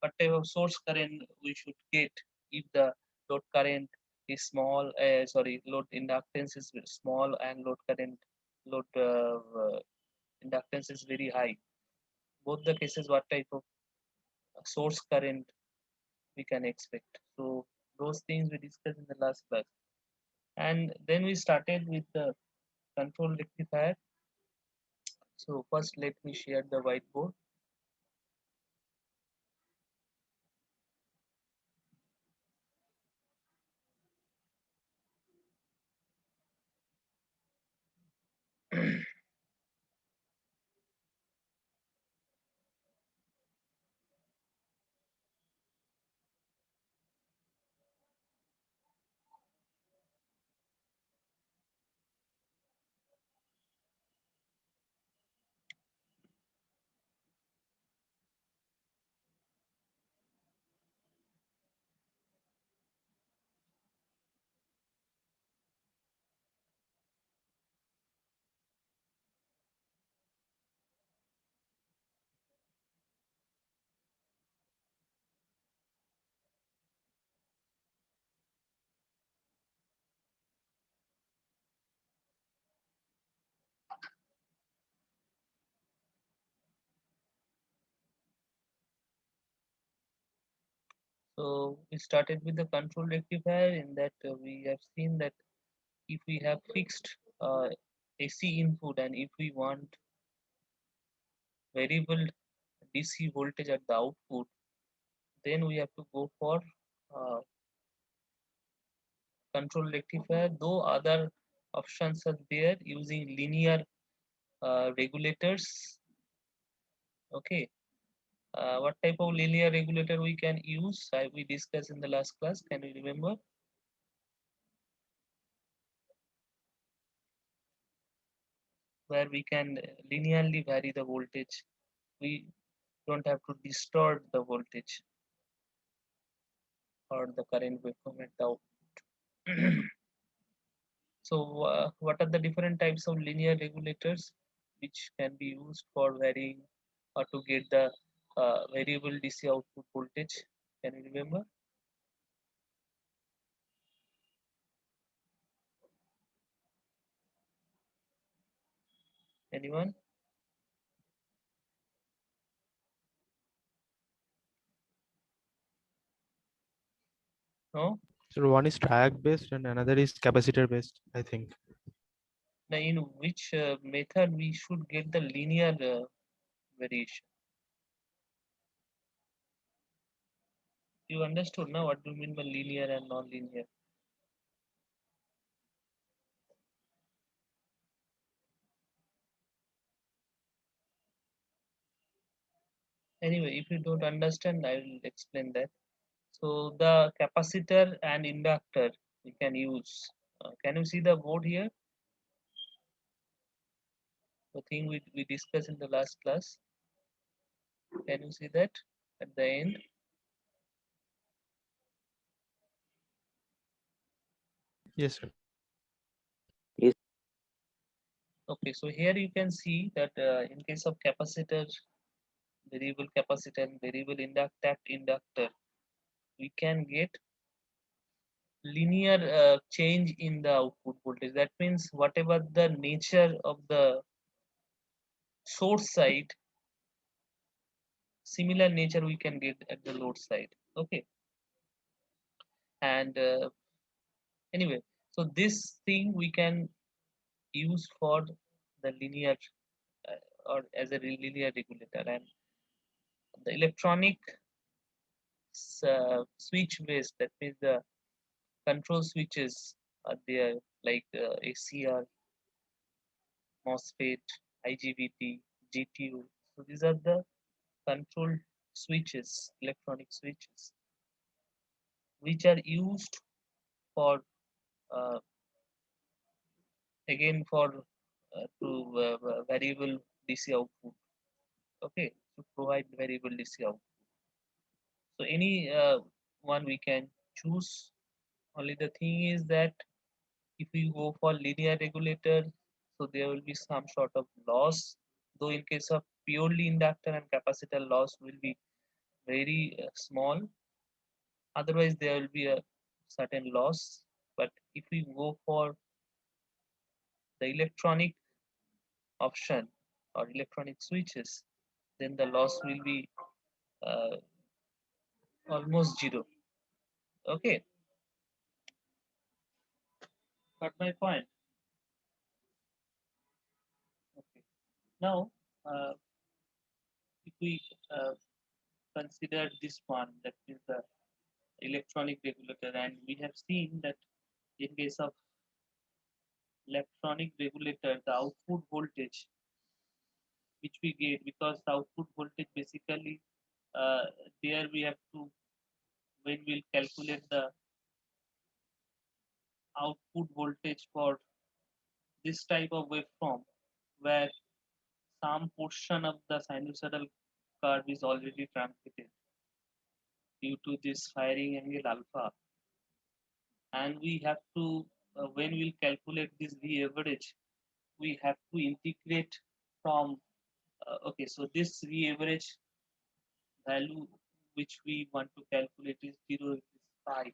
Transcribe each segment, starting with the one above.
what type of source current we should get if the load current is small, load inductance is small and load inductance is very high. Both the cases, what type of source current we can expect. So those things we discussed in the last class. And then we started with the control rectifier. So first let me share the whiteboard. So we started with the control rectifier. In that we have seen that if we have fixed AC input and if we want variable DC voltage at the output, then we have to go for uh, control rectifier, though other options are there using linear regulators. Okay, what type of linear regulator we can use? We discussed in the last class. Can you remember? Where we can linearly vary the voltage. We don't have to distort the voltage or the current waveform at the output. So, what are the different types of linear regulators which can be used for varying or to get the variable DC output voltage? Can you remember? Anyone? No? So one is track based and another is capacitor based, I think. Now, in which method we should get the linear variation? You understood now what do you mean by linear and non-linear? Anyway, if you don't understand, I will explain that. So the capacitor and inductor we can use. Can you see the board here? The thing we discussed in the last class. Can you see that at the end? Yes, sir. Yes. Okay, so here you can see that in case of capacitor, variable capacitor and variable tapped inductor, we can get linear change in the output voltage. That means whatever the nature of the source side, similar nature we can get at the load side. Okay, and anyway, so this thing we can use for the linear or as a linear regulator, and the electronic switch based, that means the control switches are there like ACR, MOSFET, IGBT, GTU. So these are the control switches, electronic switches, which are used for uh, again for to variable DC output. Okay, to provide variable DC output. So any one we can choose. Only the thing is that if we go for linear regulator, so there will be some sort of loss. Though in case of purely inductor and capacitor, loss will be very small. Otherwise, there will be a certain loss. But if we go for the electronic option or electronic switches, then the loss will be uh, almost zero. Okay, got my point. Okay, now uh, if we uh, consider this one, that is the electronic regulator, and we have seen that in case of electronic regulator, the output voltage which we get, because the output voltage basically uh, there we have to, when we'll calculate the output voltage for this type of waveform, where some portion of the sinusoidal curve is already truncated due to this firing angle alpha, and we have to when we'll calculate this V average, we have to integrate from okay, so this V average value which we want to calculate is 0 is pi.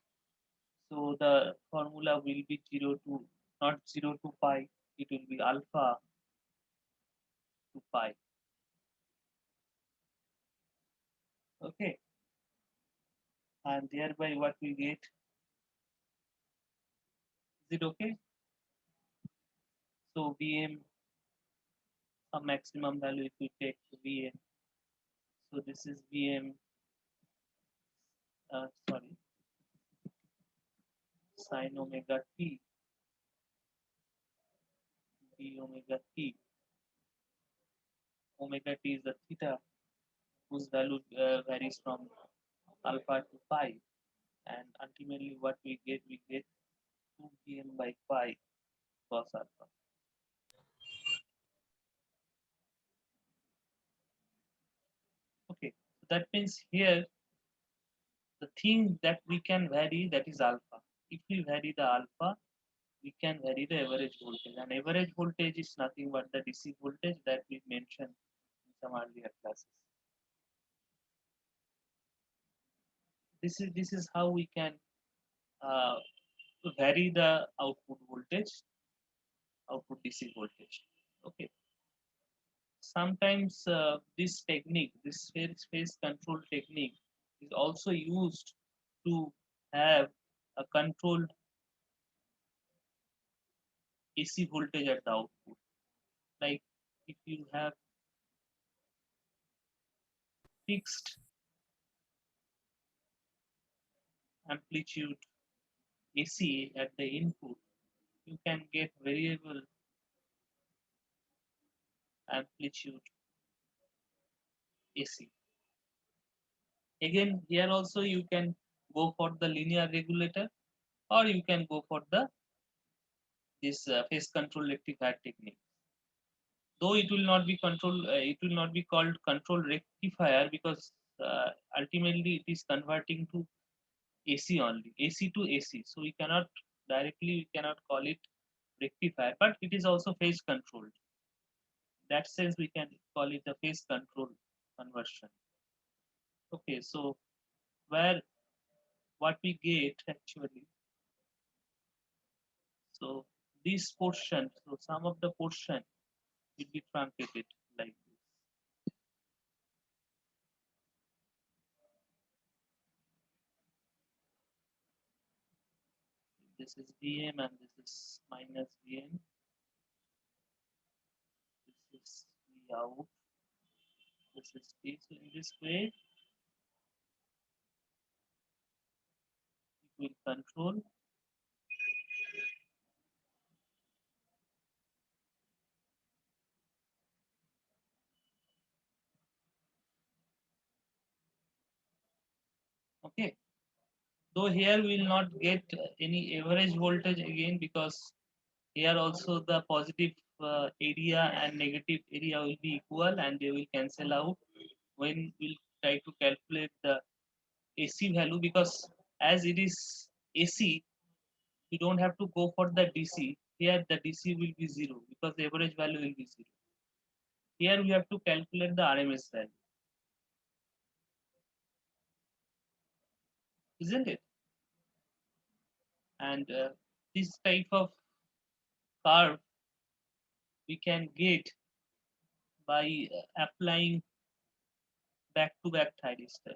So the formula will be 0 to, not 0 to pi, it will be alpha to pi. Okay, and thereby what we get, is it okay? So Vm, some maximum value if we take Vm. So this is Vm, sorry, sine omega t, d omega t. Omega t is the theta whose value varies from alpha to pi, and ultimately what we get 2 Vm by pi cos alpha. Okay, so that means here the thing that we can vary, that is alpha. If we vary the alpha, we can vary the average voltage, and average voltage is nothing but the DC voltage that we mentioned in some earlier classes. This is how we can uh, vary the output voltage, output DC voltage. Okay. Sometimes this technique, this phase control technique, is also used to have a controlled AC voltage at the output. Like if you have fixed amplitude AC at the input, you can get variable amplitude AC. Again, here also you can go for the linear regulator, or you can go for the this phase control rectifier technique. Though it will not be it will not be called control rectifier, because ultimately it is converting to AC only, AC to AC. So we cannot call it rectifier, but it is also phase controlled. That sense we can call it a phase control conversion. Okay, so where what we get actually, so this portion, so some of the portion will be truncated like this. This is Vm and this is minus Vm. This is V out. This is T. So in this way, it will control. Okay. Though here we will not get any average voltage again, because here also the positive area and negative area will be equal and they will cancel out when we'll try to calculate the AC value, because as it is AC, you don't have to go for the DC. Here the DC will be 0 because the average value will be 0. Here we have to calculate the RMS value. isn't it? And this type of curve we can get by applying back-to-back thyristor.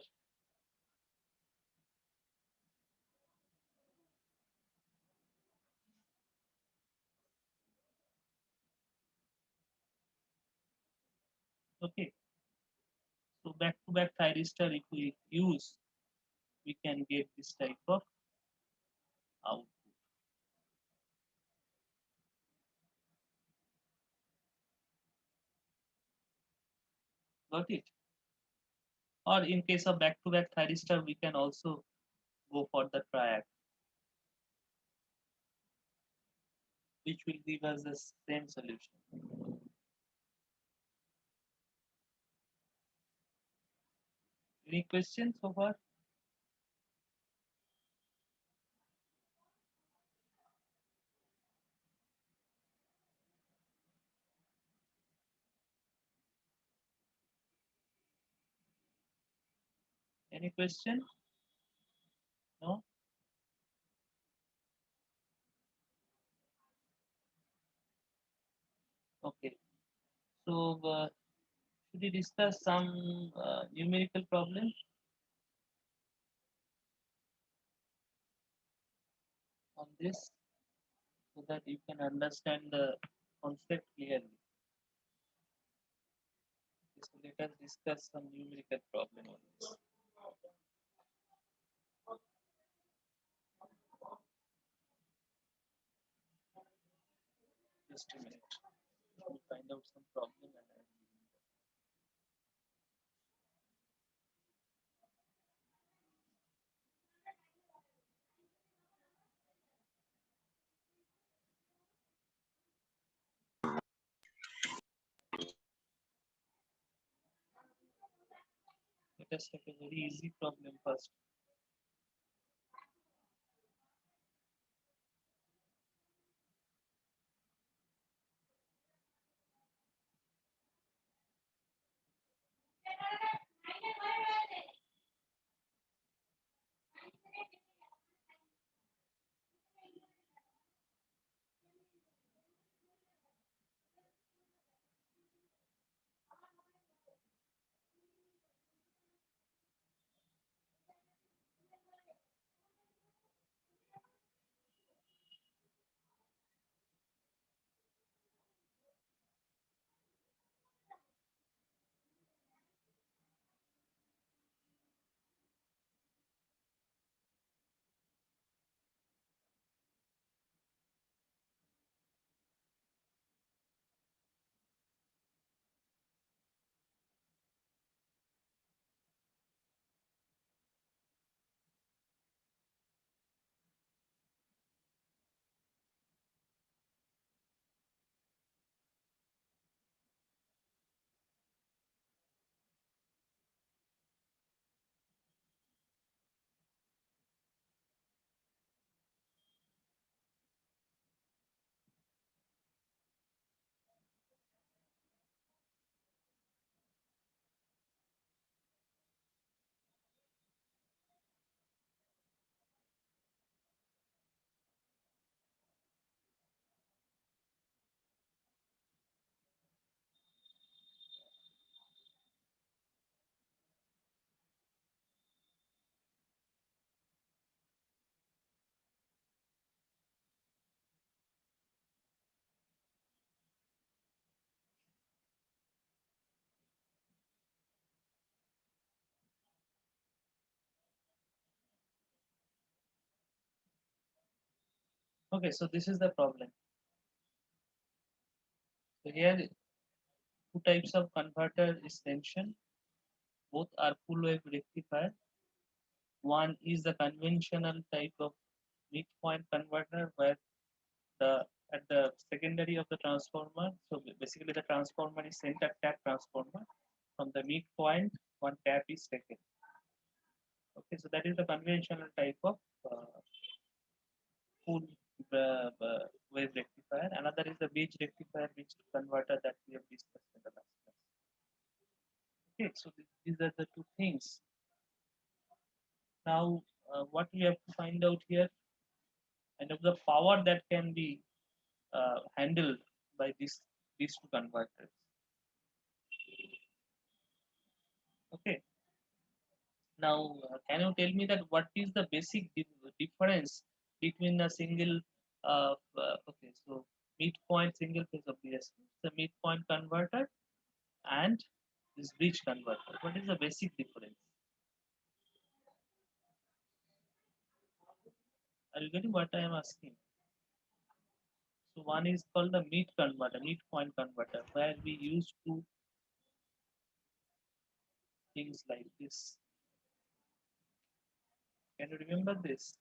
Okay, so back-to-back thyristor if we use, we can get this type of output. Got it? Or in case of back-to-back thyristor, we can also go for the triad, which will give us the same solution. Any questions so far? Any question? No? Okay. So should we discuss some numerical problem on this so that you can understand the concept clearly? So let us discuss some numerical problem on this. Just a minute. Let me find out some problem and I will give you that. Let us take a very easy problem first. Okay, so this is the problem. So here two types of converter is mentioned. Both are full wave rectifier. One is the conventional type of midpoint converter where the at the secondary of the transformer. So basically the transformer is center tap transformer. From the midpoint, one tap is taken. Okay, so that is the conventional type of full wave rectifier. Another is the bridge rectifier, which converter that we have discussed in the last class. Okay, so these are the two things. Now what we have to find out here, and of the power that can be handled by these two converters. Okay. Now, can you tell me that what is the basic difference between a single, okay, so midpoint single phase of DSP, the midpoint converter, and this bridge converter? What is the basic difference? Are you getting what I am asking? So one is called the midpoint converter, where we use two things like this. Can you remember this?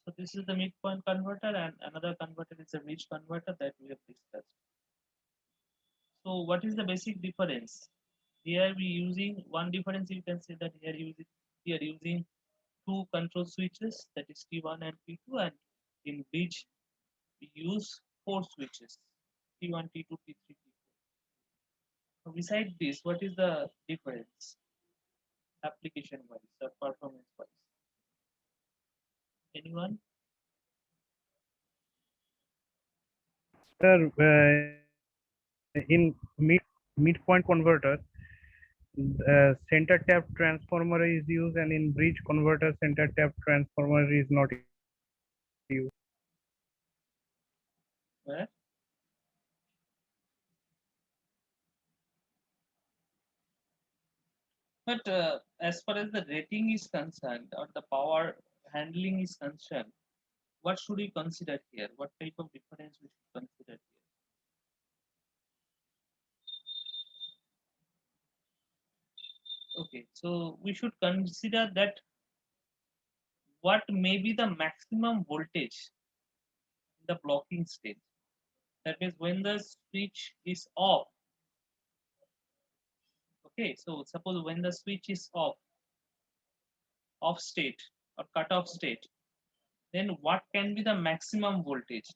So this is the midpoint converter, and another converter is a bridge converter that we have discussed. So what is the basic difference? Here we using one difference. You can say that we are using two control switches, that is T1 and T2, and in bridge we use four switches, T1, T2, T3, T4. So beside this, what is the difference application wise or performance wise? Anyone? Sir, in midpoint converter, center tap transformer is used, and in bridge converter, center tap transformer is not used. Where? But as far as the rating is concerned or the power handling is concerned, what should we consider here? What type of difference we should consider here? Okay, so we should consider that what may be the maximum voltage in the blocking state. That means when the switch is off. Okay, so suppose when the switch is off state or cut off state, then what can be the maximum voltage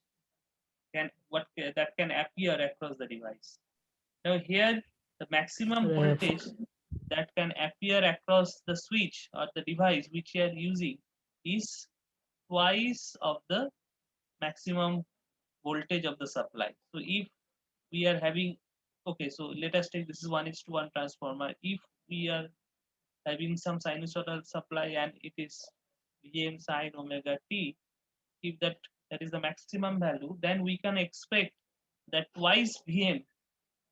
that can appear across the device? Now here the maximum voltage that can appear across the switch or the device which you are using is twice of the maximum voltage of the supply. So if we are having, okay, so let us take this is 1:1 transformer. If we are having some sinusoidal supply and it is Vm sine omega t, if that is the maximum value, then we can expect that twice Vm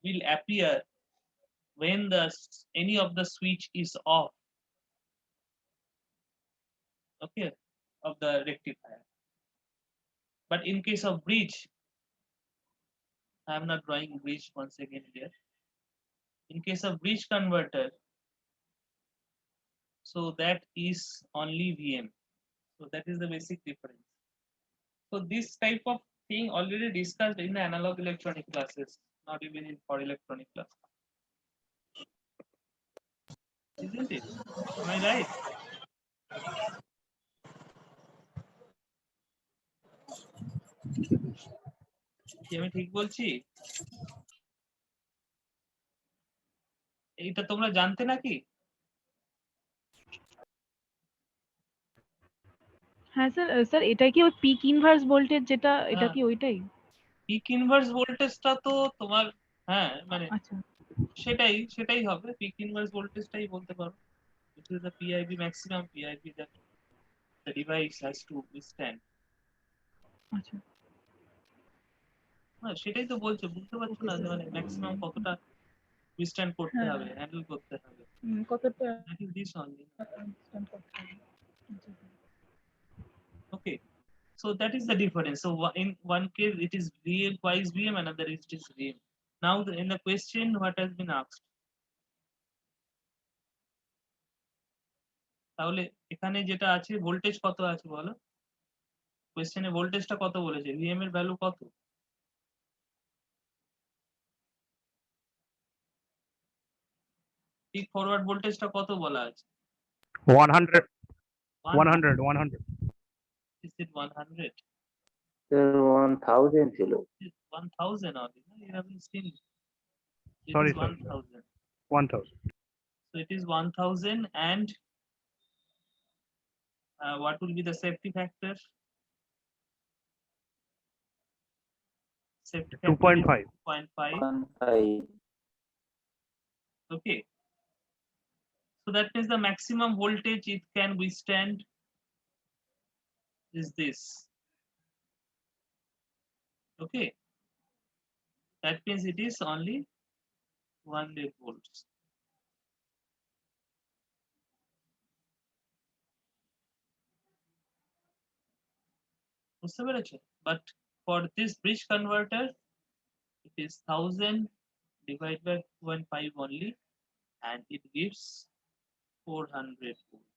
will appear when any of the switch is off, okay, of the rectifier. But in case of bridge, I am not drawing bridge once again here. In case of bridge converter, so that is only Vm. So that is the basic difference. So this type of thing already discussed in the analog electronic classes, not even in for electronic class. Isn't it? Am I right? কি আমি ঠিক বলছি? এইটা তোমরা জানতে নাকি? হ্যাঁ sir sir এটা কি ওই পিক ইনভার্স ভোল্টেজ যেটা এটা কি ওইটাই? পিক ইনভার্স ভোল্টেজটা তো তোমার হ্যাঁ মানে আচ্ছা সেটাই হবে, পিক ইনভার্স ভোল্টেজটাই বলতে পারো। Which is the PIV maximum PIV that the device has to withstand. আচ্ছা হ্যাঁ সেটাই তো বলছো, বুঝতে পারছো না যে মানে ম্যাক্সিমাম কতটা withstand করতে হ্যাঁ। হবে, হ্যান্ডেল করতে হবে। কতটা That is this only. understand করতে হবে। আচ্ছা। Okay. So that is the difference. So in one case it is VM twice VM, another it is VM. Now in the question what has been asked. তাহলে এখানে যেটা আছে voltage কত আছে বলো? কোশ্চেনে ভোল্টেজটা কত বলেছে? ভিএম এর ভ্যালু কত? পিক ফরওয়ার্ড ভোল্টেজটা কত বলা আছে? 100, 100, 100. Is it 100? Sir, 1000 ছিল। It is 1000 only. No? You haven't still. It Sorry, is sir. 1000. 1000. So it is 1000, and what will be the safety factor? Safety factor is 2.5. 2.5. 1.5. Okay. So that means the maximum voltage it can withstand is this. Okay. That means it is only 100 volts. বুঝতে পেরেছো? But for this bridge converter, it is 1000 divided by 2.5 only, and it gives 400 volts.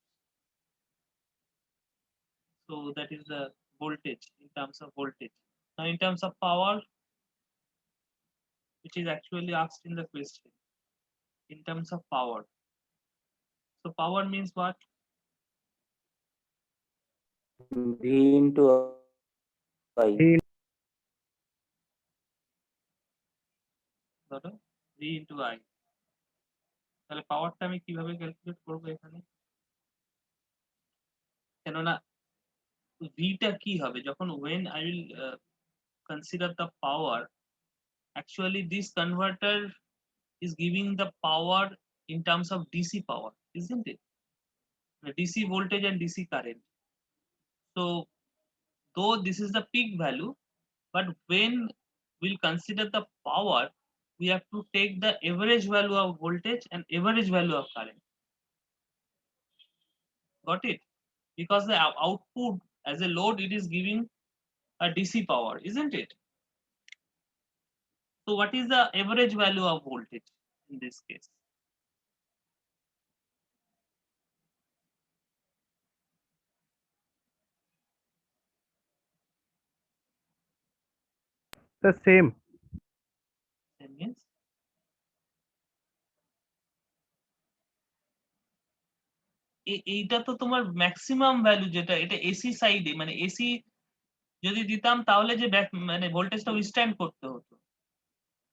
So that is the voltage in terms of voltage. Now in terms of power, which is actually asked in the question, in terms of power. So power means what? V into I. V ধরো V into I. তাহলে পাওয়ারটা আমি কিভাবে calculate করবো এখানে? কেননা ভিটা কি হবে যখন when I will consider the power, actually this converter is giving the power in terms of DC power, isn't it? DC voltage and DC current. So though this is the peak value, but when we'll consider the power, we have to take the average value of voltage and average value of current. Got it? Because the output as a load, it is giving a DC power, isn't it? So what is the average value of voltage in this case? the same. That means এইটা তো তোমার maximum value, যেটা এটা AC সাইডে, মানে AC যদি দিতাম তাহলে যে মানে ভোল্টেজটা উইথস্ট্যান্ড করতে হতো,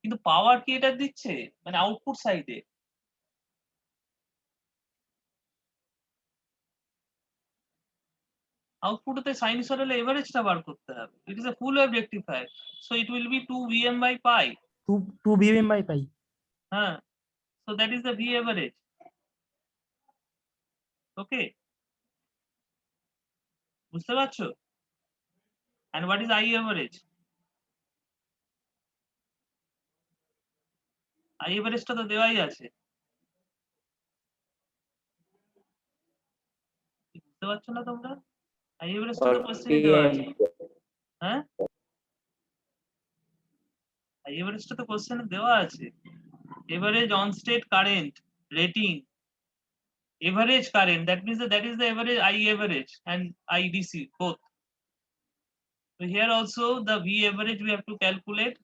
কিন্তু পাওয়ার কি এটা দিচ্ছে মানে আউটপুট সাইডে? আউটপুটে সাইনুসয়েডাল এভারেজটা বার করতে হবে। It is a full wave rectifier, so it will be 2 Vm by pi. 2 Vm by pi. হ্যাঁ, so that is the V average. Okay, বুঝতে পারছো? And what is I average? I average টা তো দেওয়াই আছে, বুঝতে পারছো না তোমরা? I average টা তো কোশ্চেনে 40 দেওয়া আছে। amp. হ্যাঁ, I average টা তো কোশ্চেনে দেওয়া আছে। Average on state current rating, average current, that means that is the average I average and IDC both. So here also the V average we have to calculate,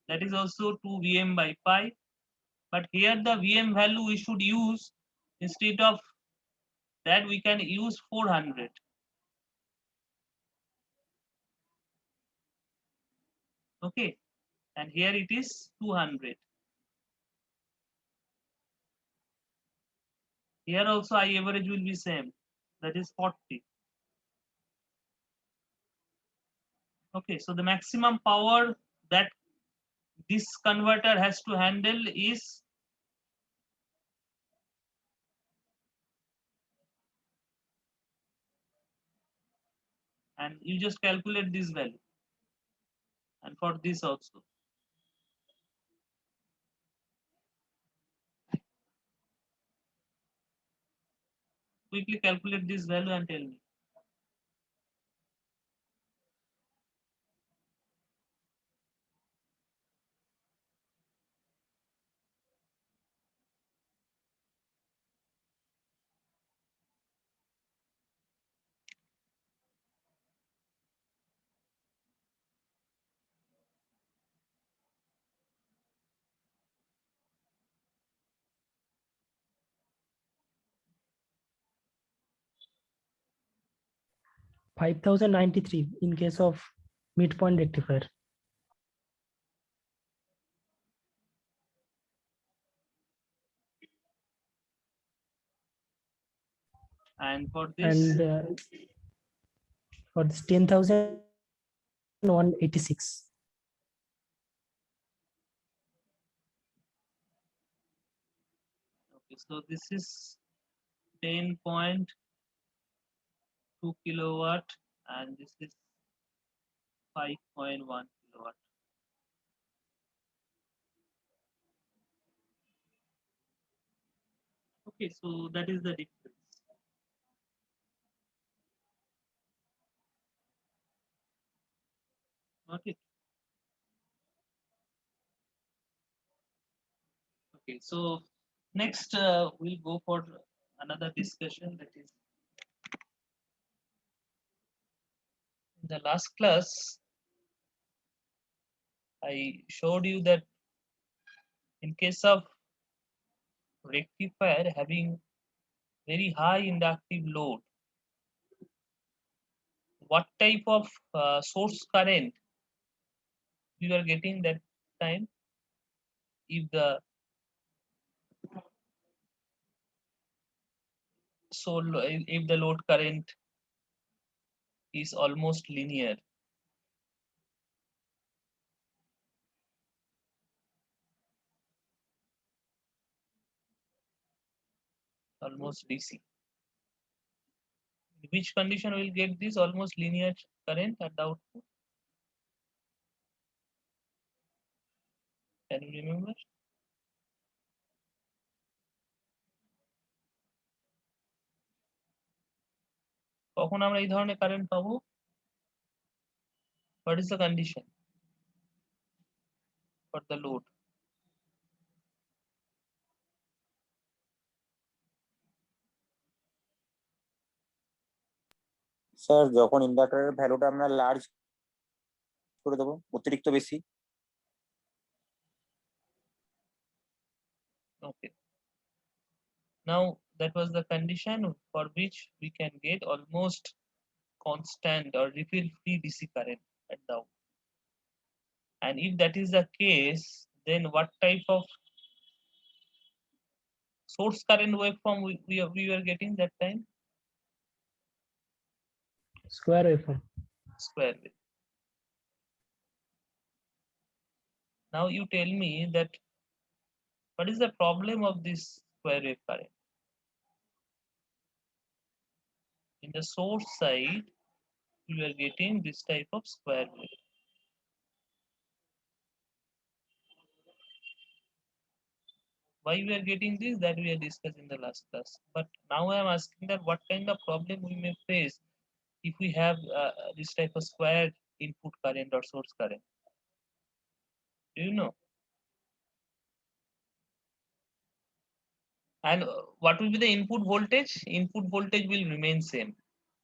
that is also 2 Vm by pi, but here the Vm value we should use, instead of that we can use 400. Okay, and here it is 200. Here also I average will be same, that is 40. Okay, so the maximum power that this converter has to handle is and you just calculate this value, and for this also. Quickly calculate this value and tell me. 5093 in case of midpoint rectifier. And for this, And for this 10,186. okay, so this is 10.2 kilowatt, and this is 5.1 kilowatt. Okay, so that is the difference. Okay. Okay, so next we'll go for another discussion, that is, in the last class I showed you that in case of rectifier having very high inductive load, what type of source current we were getting that time if the if the load current is almost linear. Almost DC. In which condition we'll get this almost linear current at the output? Can you remember? কখন আমরা এই ধরনের current পাবো? What is the condition for the load? Sir যখন ইন্ডাক্টরের ভ্যালুটা আমরা large করে দেবো, অতিরিক্ত বেশি। Okay. Now that was the condition for which we can get almost constant or refill free DC current at the output. And if that is the case, then what type of source current waveform we were getting that time? Square waveform. Square wave. Now you tell me that what is the problem of this square wave current? In the source side, we are getting this type of square wave. Why we are getting this, that we are discussed in the last class. But now I am asking that what kind of problem we may face if we have this type of square input current or source current. Do you know? And what will be the input voltage? Input voltage will remain same.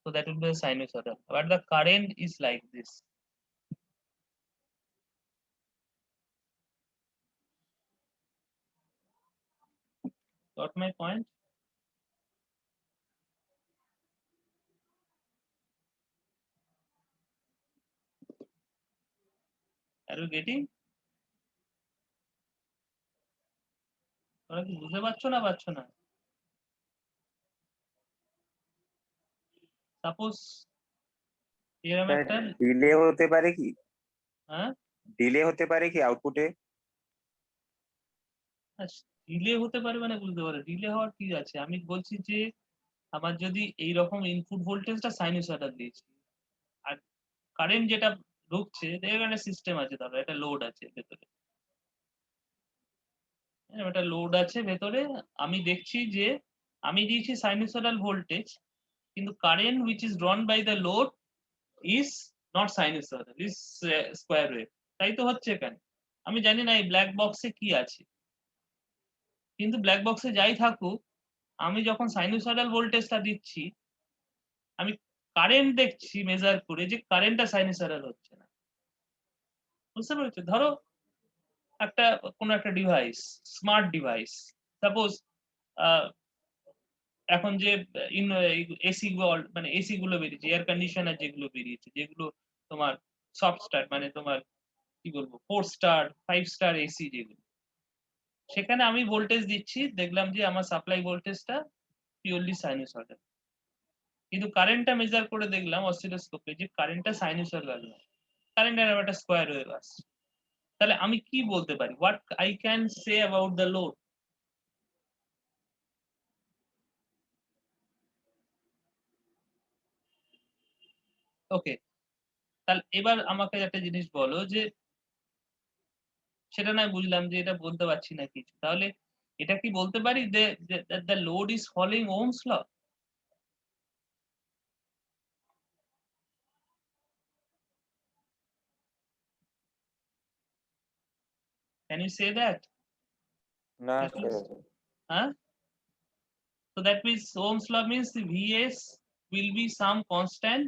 So that will be the sinusoidal. But the current is like this. Got my point? Are you getting? তোমরা কি বুঝতে পারছো না পারছো না? Suppose এরকম একটা delay হতে পারে কি? হ্যাঁ, ডিলে হতে পারে কি আউটপুটে? ডিলে হতে পারে মানে বুঝতে পারে ডিলে হওয়ার কি আছে? আমি বলছি যে আমার যদি এই রকম ইনপুট ভোল্টেজটা সাইনুসয়েডাল দিয়েছি আর কারেন্ট যেটা ঢুকছে এখানে সিস্টেম আছে, ধরো একটা লোড আছে ভেতরে, একটা লোড আছে ভেতরে, আমি দেখছি যে আমি দিয়েছি সাইনুসয়েডাল ভোল্টেজ, কিন্তু current which is drawn by the load is not sinusoidal, is square wave. তাই তো হচ্ছে এখানে। আমি জানি না এই ব্ল্যাক বক্সে কি আছে, কিন্তু ব্ল্যাক বক্সে যাই থাকুক, আমি যখন সাইনুসয়েডাল ভোল্টেজটা দিচ্ছি আমি কারেন্ট দেখছি মেজার করে যে কারেন্টটা সাইনুসয়েডাল হচ্ছে না। বুঝতে পেরেছো? ধরো একটা কোনো একটা ডিভাইস, স্মার্ট ডিভাইস, সাপোজ এখন যে এসি মানে এসি গুলো বেরিয়েছে, এয়ার কন্ডিশনার যেগুলো বেরিয়েছে, যেগুলো তোমার সফট স্টার মানে তোমার কি বলবো 4 স্টার 5 স্টার এসি যেগুলো, সেখানে আমি ভোল্টেজ দিচ্ছি, দেখলাম যে আমার সাপ্লাই ভোল্টেজটা পিওরলি সাইনুসয়েডাল, কিন্তু কারেন্টটা মেজার করে দেখলাম অসিলোস্কোপে যে কারেন্টটা সাইনুসয়েডাল নয়, কারেন্টের একটা স্কোয়ার ওয়েভ আসছে। তাহলে আমি কি বলতে পারি, what I can say about the load? Okay, তাহলে এবার আমাকে একটা জিনিস বলো, যে সেটা না বুঝলাম যে এটা বলতে পারছি না কিছু, তাহলে এটা কি বলতে পারি যে the load is following Ohm's law? Can you say that? না That sir, means, huh? So that means Ohm's law means the Vs will be some constant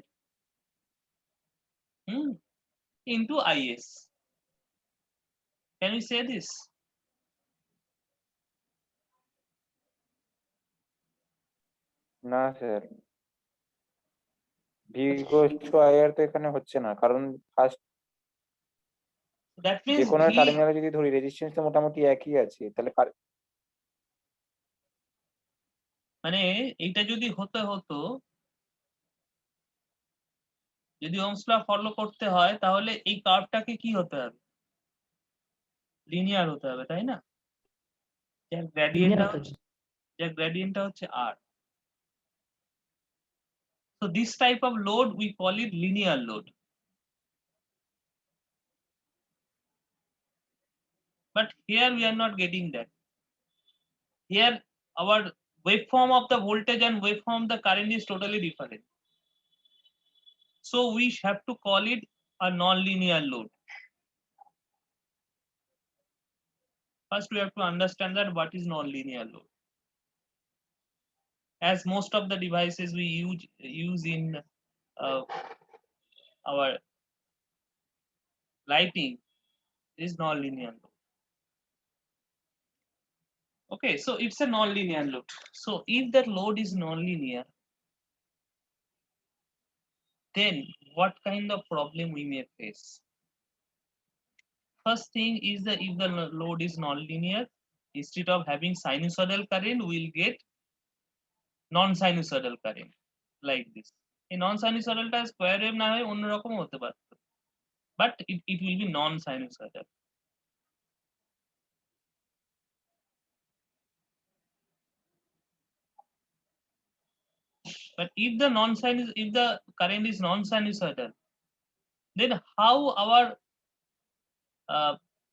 into Is. Can we say this? না sir, V equals to IR তো এখানে হচ্ছে না, কারণ first So that যে means কোনো V, টার্মিনালে যদি ধরি রেজিস্ট্যান্স তো মোটামুটি একই আছে, তাহলে মানে এইটা যদি হতে হতো, যদি ওহমস ল ফলো করতে হয়, তাহলে এই কার্ভটাকে কি হতে হবে? লিনিয়ার হতে হবে, তাই না? যার গ্রেডিয়েন্টটা হচ্ছে, যার গ্রেডিয়েন্টটা হচ্ছে R. So this type of load we call it linear load. But here we are not getting that. Here our waveform of the voltage and waveform of the current is totally different. So we have to call it a non-linear load. First we have to understand that what is non-linear load. As most of the devices we use in our lighting is non-linear load. Okay, so it's a non-linear load. So if that load is non-linear, then what kind of problem we may face? First thing is that if the load is non-linear, instead of having sinusoidal current, we'll get non-sinusoidal current like this. A non-sinusoidal টা square wave না হয় অন্যরকম হতে পারত, but it will be non-sinusoidal. But if the current is non-sinusoidal, then how our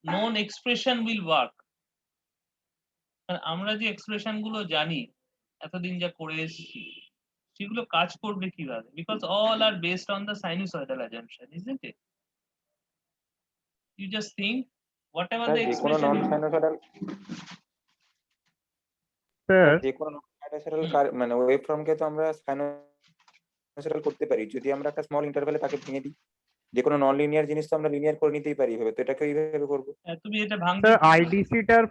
known expression will work? আমরা যে expression গুলো জানি এতদিন যা করে এসেছি, সেগুলো কাজ করবে কিভাবে? Because all are based on the sinusoidal assumption, isn't it? You just think whatever the যে কোনো expression non you, sinusoidal sir যে কোনো নন সাইনোসয়েডাল মানে ওয়েভ ফর্মকে তো আমরা সাইনোসয়েডাল করতে পারি যদি আমরা একটা স্মল ইন্টারভ্যালে তাকে ভেঙে দিই। যে কোনো নন লিনিয়ার জিনিস তো আমরা লিনিয়ার করে নিতেই পারি এভাবে, তো এটাকে এইভাবে করবো। তুমি এটা ভাঙবে স্যার কি করে? আইডিসিটার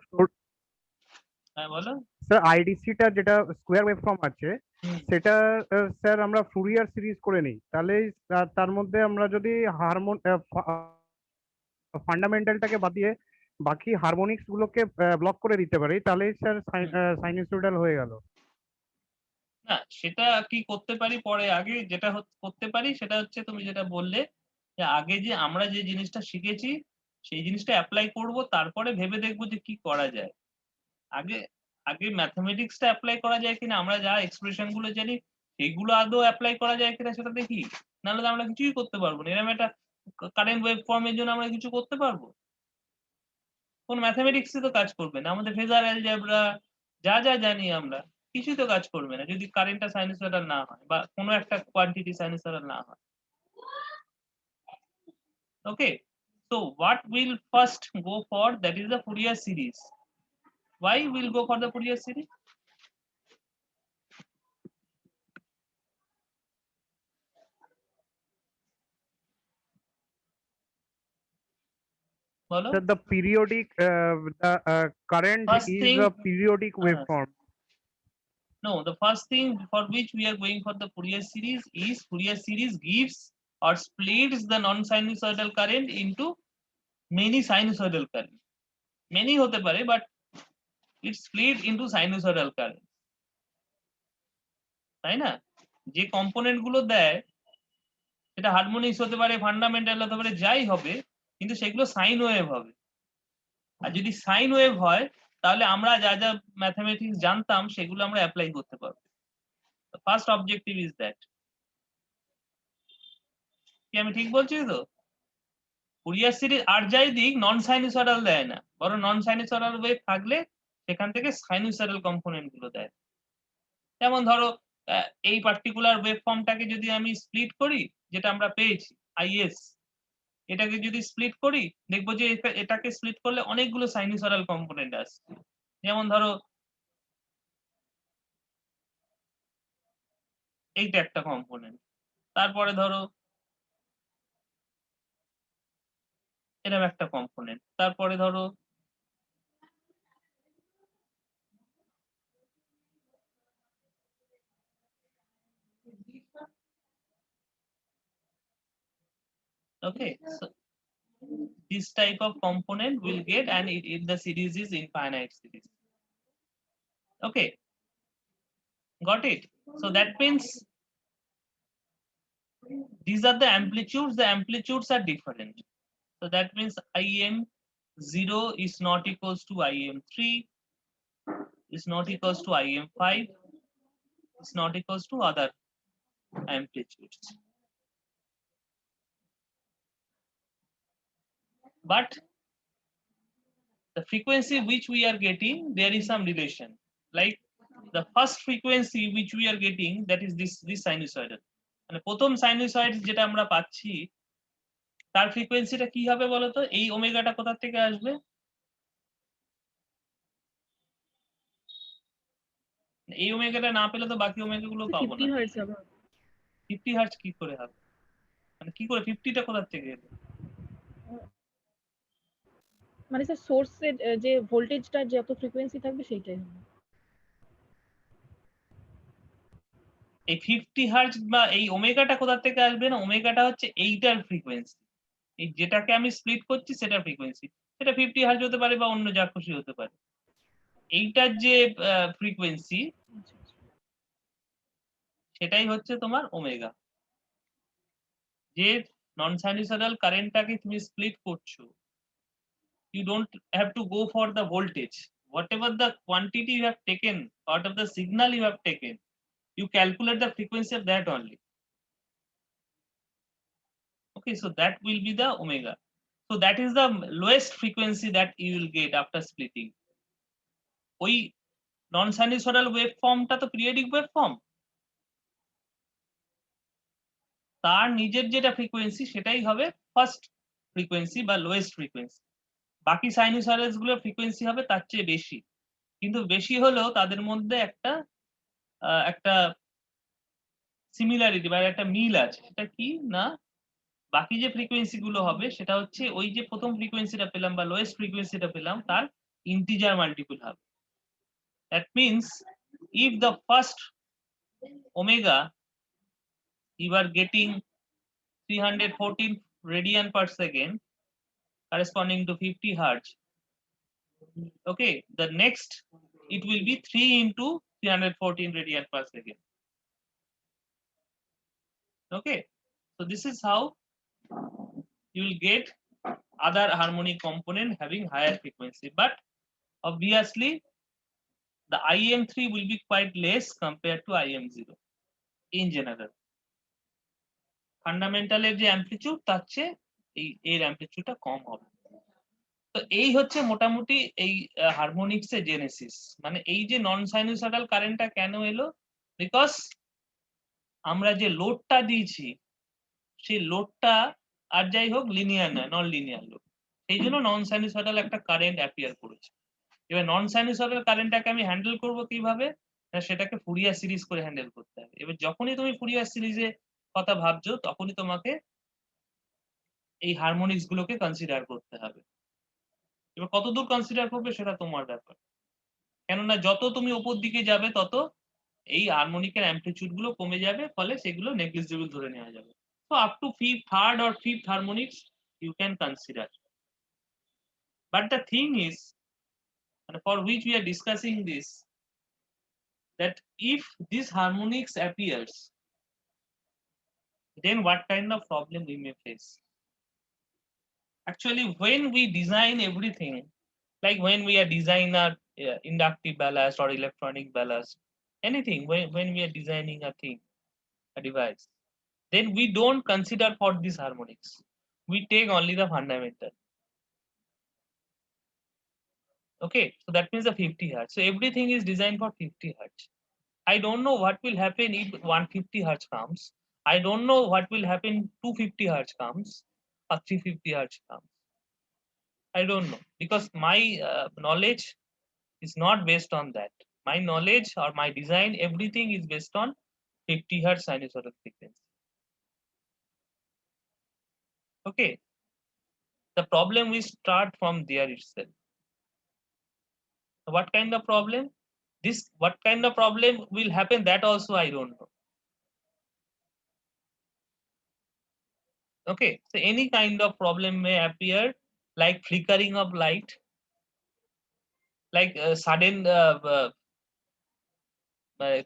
হ্যাঁ বলো। স্যার আইডিসিটা যেটা স্কোয়ার ওয়েভফর্ম আছে সেটা স্যার আমরা ফুরিয়ার সিরিজ করে নিই, তাহলে তার মধ্যে আমরা যদি ফান্ডামেন্টালটাকে বাদ দিয়ে বাকি হারমোনিক্স গুলোকে ব্লক করে দিতে পারি, তাহলেই স্যার সাইনুসয়েডাল হয়ে গেল। না, সেটা কি করতে পারি পরে, আগে যেটা করতে পারি সেটা হচ্ছে তুমি যেটা বললে, যে আগে যে আমরা যে জিনিসটা শিখেছি সেই জিনিসটা অ্যাপ্লাই করব, তারপরে ভেবে দেখবো যে কি করা যায়। আগে আগে ম্যাথমেটিক্সটা অ্যাপ্লাই করা যায় কিনা, আমরা যা এক্সপ্রেশন গুলো জানি সেগুলো আদৌ অ্যাপ্লাই করা যায় কিনা সেটা দেখি, নাহলে তো আমরা কিছুই করতে পারবো না। এরকম একটা কারেন্ট ওয়েভ ফর্মের জন্য আমরা কিছু করতে পারবো? কোন ম্যাথমেটিক্স তো কাজ করবে না, আমাদের ফেজার অ্যালজেব্রা যা যা জানি আমরা কিছুই তো কাজ করবে না যদি কারেন্টটা সাইনুসয়েডাল না হয় বা কোনো একটা কোয়ান্টিটি সাইনুসয়েডাল না হয়। Okay, so what we'll first go for, that is the Fourier series. Why we'll go for the Fourier series? বলো। Sir, the periodic current First is thing, a periodic waveform. No, the first thing for which we are going for the Fourier series is Fourier series gives or splits the non-sinusoidal current into many sinusoidal current. Many hote pare, but it split into sinusoidal current. তাই না? যে component গুলো দেয় সেটা harmonics হতে পারে, fundamental হতে পারে, যাই হবে, কিন্তু সেগুলো সাইন ওয়েভ হবে। আর যদি সাইন ওয়েভ হয় তাহলে আমরা যা যা ম্যাথমেটিক্স জানতাম সেগুলো আমরা অ্যাপ্লাই করতে পারবো। First objective is that. কি আমি ঠিক বলছি তো? ফুরিয়ার সিরিজ আর যাই দিক নন সাইনুসয়েডাল দেয় না, বরং নন সাইনুসয়েডাল ওয়েভ থাকলে সেখান থেকে সাইনুসয়েডাল কম্পোনেন্ট গুলো দেয়। যেমন ধরো এই পার্টিকুলার ওয়েভ ফর্মটাকে যদি আমি স্প্লিট করি, যেটা আমরা পেয়েছি আইএস, এটাকে যদি স্প্লিট করি দেখবো যে এটাকে স্প্লিট করলে অনেকগুলো সাইনুসয়েডাল কম্পোনেন্ট আসছে। যেমন ধরো এইটা একটা কম্পোনেন্ট, তারপরে ধরো এরকম একটা কম্পোনেন্ট, তারপরে ধরো okay, so this type of component will get, and it the series is infinite series. Okay, got it? So that means these are the amplitudes are different. So that means IM0 is not equals to IM3, is not equals to IM5, is not equals to other amplitudes. But the frequency which we are getting, there is some relation. Like the first frequency which we are getting, that is this sinusoidal. মানে প্রথম sinusoid যেটা আমরা পাচ্ছি তার ফ্রিকোয়েন্সিটা কি হবে বলতো? এই ওমেগাটা কোথা থেকে আসবে? এই ওমেগাটা না পেলে তো বাকি ওমেগা গুলো পাবো না। 50 হার্টজ হবে। 50 হার্টজ কি করে হবে? মানে কি করে 50টা কোথা থেকে এলো? মানে স্যার সোর্সের যে ভোল্টেজটা যত ফ্রিকোয়েন্সি থাকবে সেইটাই হবে। এই 50 হার্টজ বা এই ওমেগাটা কোথা থেকে আসবে? না, ওমেগাটা হচ্ছে এইটার ফ্রিকোয়েন্সি, এই যেটাকে আমি স্প্লিট করছি সেটা ফ্রিকোয়েন্সি। সেটা 50 হার্টজ হতে পারে বা অন্য যা খুশি হতে পারে। এইটার যে ফ্রিকোয়েন্সি সেটাই হচ্ছে তোমার ওমেগা। যে নন সাইনুসয়েডাল কারেন্টটাকে তুমি স্প্লিট করছো, you don't have to go for the voltage. Whatever the quantity you have taken, out of the signal you have taken, you calculate the frequency of that only. Okay, so that will be the omega. So that is the lowest frequency that you will get after splitting. ওই নন সাইনুসয়েডাল wave ফর্মটা তো periodic wave form, তার নিজের যেটা frequency সেটাই হবে first frequency বা lowest frequency. বাকি সাইনুসয়েডালস গুলোর ফ্রিকোয়েন্সি হবে তার চেয়ে বেশি, কিন্তু বেশি হলেও তাদের মধ্যে একটা সিমিলারিটি বা একটা মিল আছে। সেটা কি না, বাকি যে ফ্রিকোয়েন্সি গুলো হবে সেটা হচ্ছে ওই যে প্রথম ফ্রিকোয়েন্সিটা পেলাম বা লোয়েস্ট ফ্রিকোয়েন্সিটা পেলাম তার ইন্টিজার মাল্টিপল হবে। That means if the first omega you are getting 314 radian per second corresponding to 50 hertz, okay, the next it will be 3 into 314 radian per second. Okay, so this is how you will get other harmonic component having higher frequency, but obviously the IM3 will be quite less compared to IM0 in general. Fundamental এর যে amplitude তার চেয়ে এর অ্যামপ্লিটিউডটা কম হবে। তো এই হচ্ছে মোটামুটি এই হারমোনিক্স এর জেনেসিস। মানে এই যে নন সাইনুসয়েডাল কারেন্টটা কেন এলো, বিকজ আমরা যে লোডটা দিয়েছি সেই লোডটা আর যাই হোক লিনিয়ার না, নন লিনিয়ার লোড, সেই জন্য নন সাইনুসয়েডাল একটা কারেন্ট অ্যাপিয়ার করেছে। এবার নন সাইনুসয়েডাল কারেন্টটাকে আমি হ্যান্ডেল করব কিভাবে? না, সেটাকে ফুরিয়ার সিরিজ করে হ্যান্ডেল করতে হবে। এবার যখনই তুমি ফুরিয়ার সিরিজে কথা ভাবছো তখনই তোমাকে এই হারমোনিক্স গুলোকে কনসিডার করতে হবে। এবার কতদূর কনসিডার করবে সেটা তোমার ব্যাপার, কেননা যত তুমি উপর দিকে যাবে তত এই হারমোনিকের অ্যামপ্লিটিউড গুলো কমে যাবে, ফলে সেগুলো নেগলিজিবল ধরে নেওয়া যাবে। So up to third or fifth harmonics you can consider. But the thing is, and for which we are discussing this, that if this harmonics appears, then what kind of problem we may face? Actually, when we design everything, like when we are designing our inductive ballast or electronic ballast, anything, when we are designing a thing, a device, then we don't consider for these harmonics. We take only the fundamental. Okay, so that means the 50 hertz. So everything is designed for 50 hertz. I don't know what will happen if 150 hertz comes. I don't know what will happen 250 hertz comes or 350 hertz comes. I don't know, because my knowledge is not based on that. My knowledge or my design, everything is based on 50 hertz sinusoidal frequency. Okay, the problem will start from there itself. What kind of problem? What kind of problem will happen, that also I don't know. Okay, so any kind of problem may appear, like flickering of light, like sudden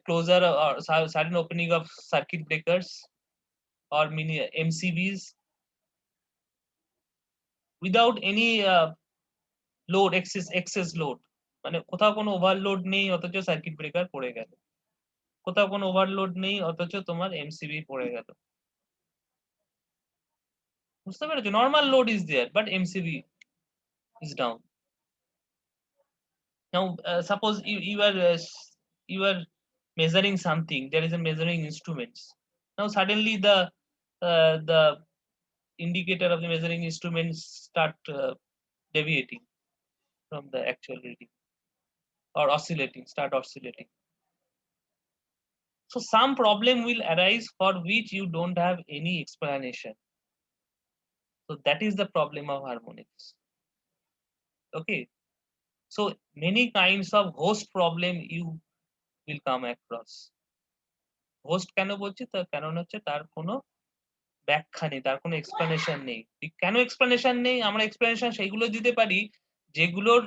closure or sudden opening of circuit breakers or mini MCBs without any load, excess load. মানে কোথাও কোনো overload নেই অথচ circuit breaker পড়ে গেল, কোথাও কোনো overload নেই অথচ তোমার এমসিবি পড়ে গেল। বুঝতে পেরেছো? Normal load is there but MCB is down. Now suppose you are measuring something, there is a measuring instruments. Now suddenly the indicator of the measuring instruments start deviating from the actual reading or start oscillating. So some problem will arise for which you don't have any explanation. So that is the problem of harmonics. Okay, so many kinds of host problem you will come across. Host কেন বলছি, তার কারণ হচ্ছে তার কোনো ব্যাখ্যা নেই, তার কোনো এক্সপ্লেনেশন নেই। কেন এক্সপ্লেনেশন নেই? আমরা এক্সপ্লেনেশন সেইগুলো দিতে পারি যেগুলোর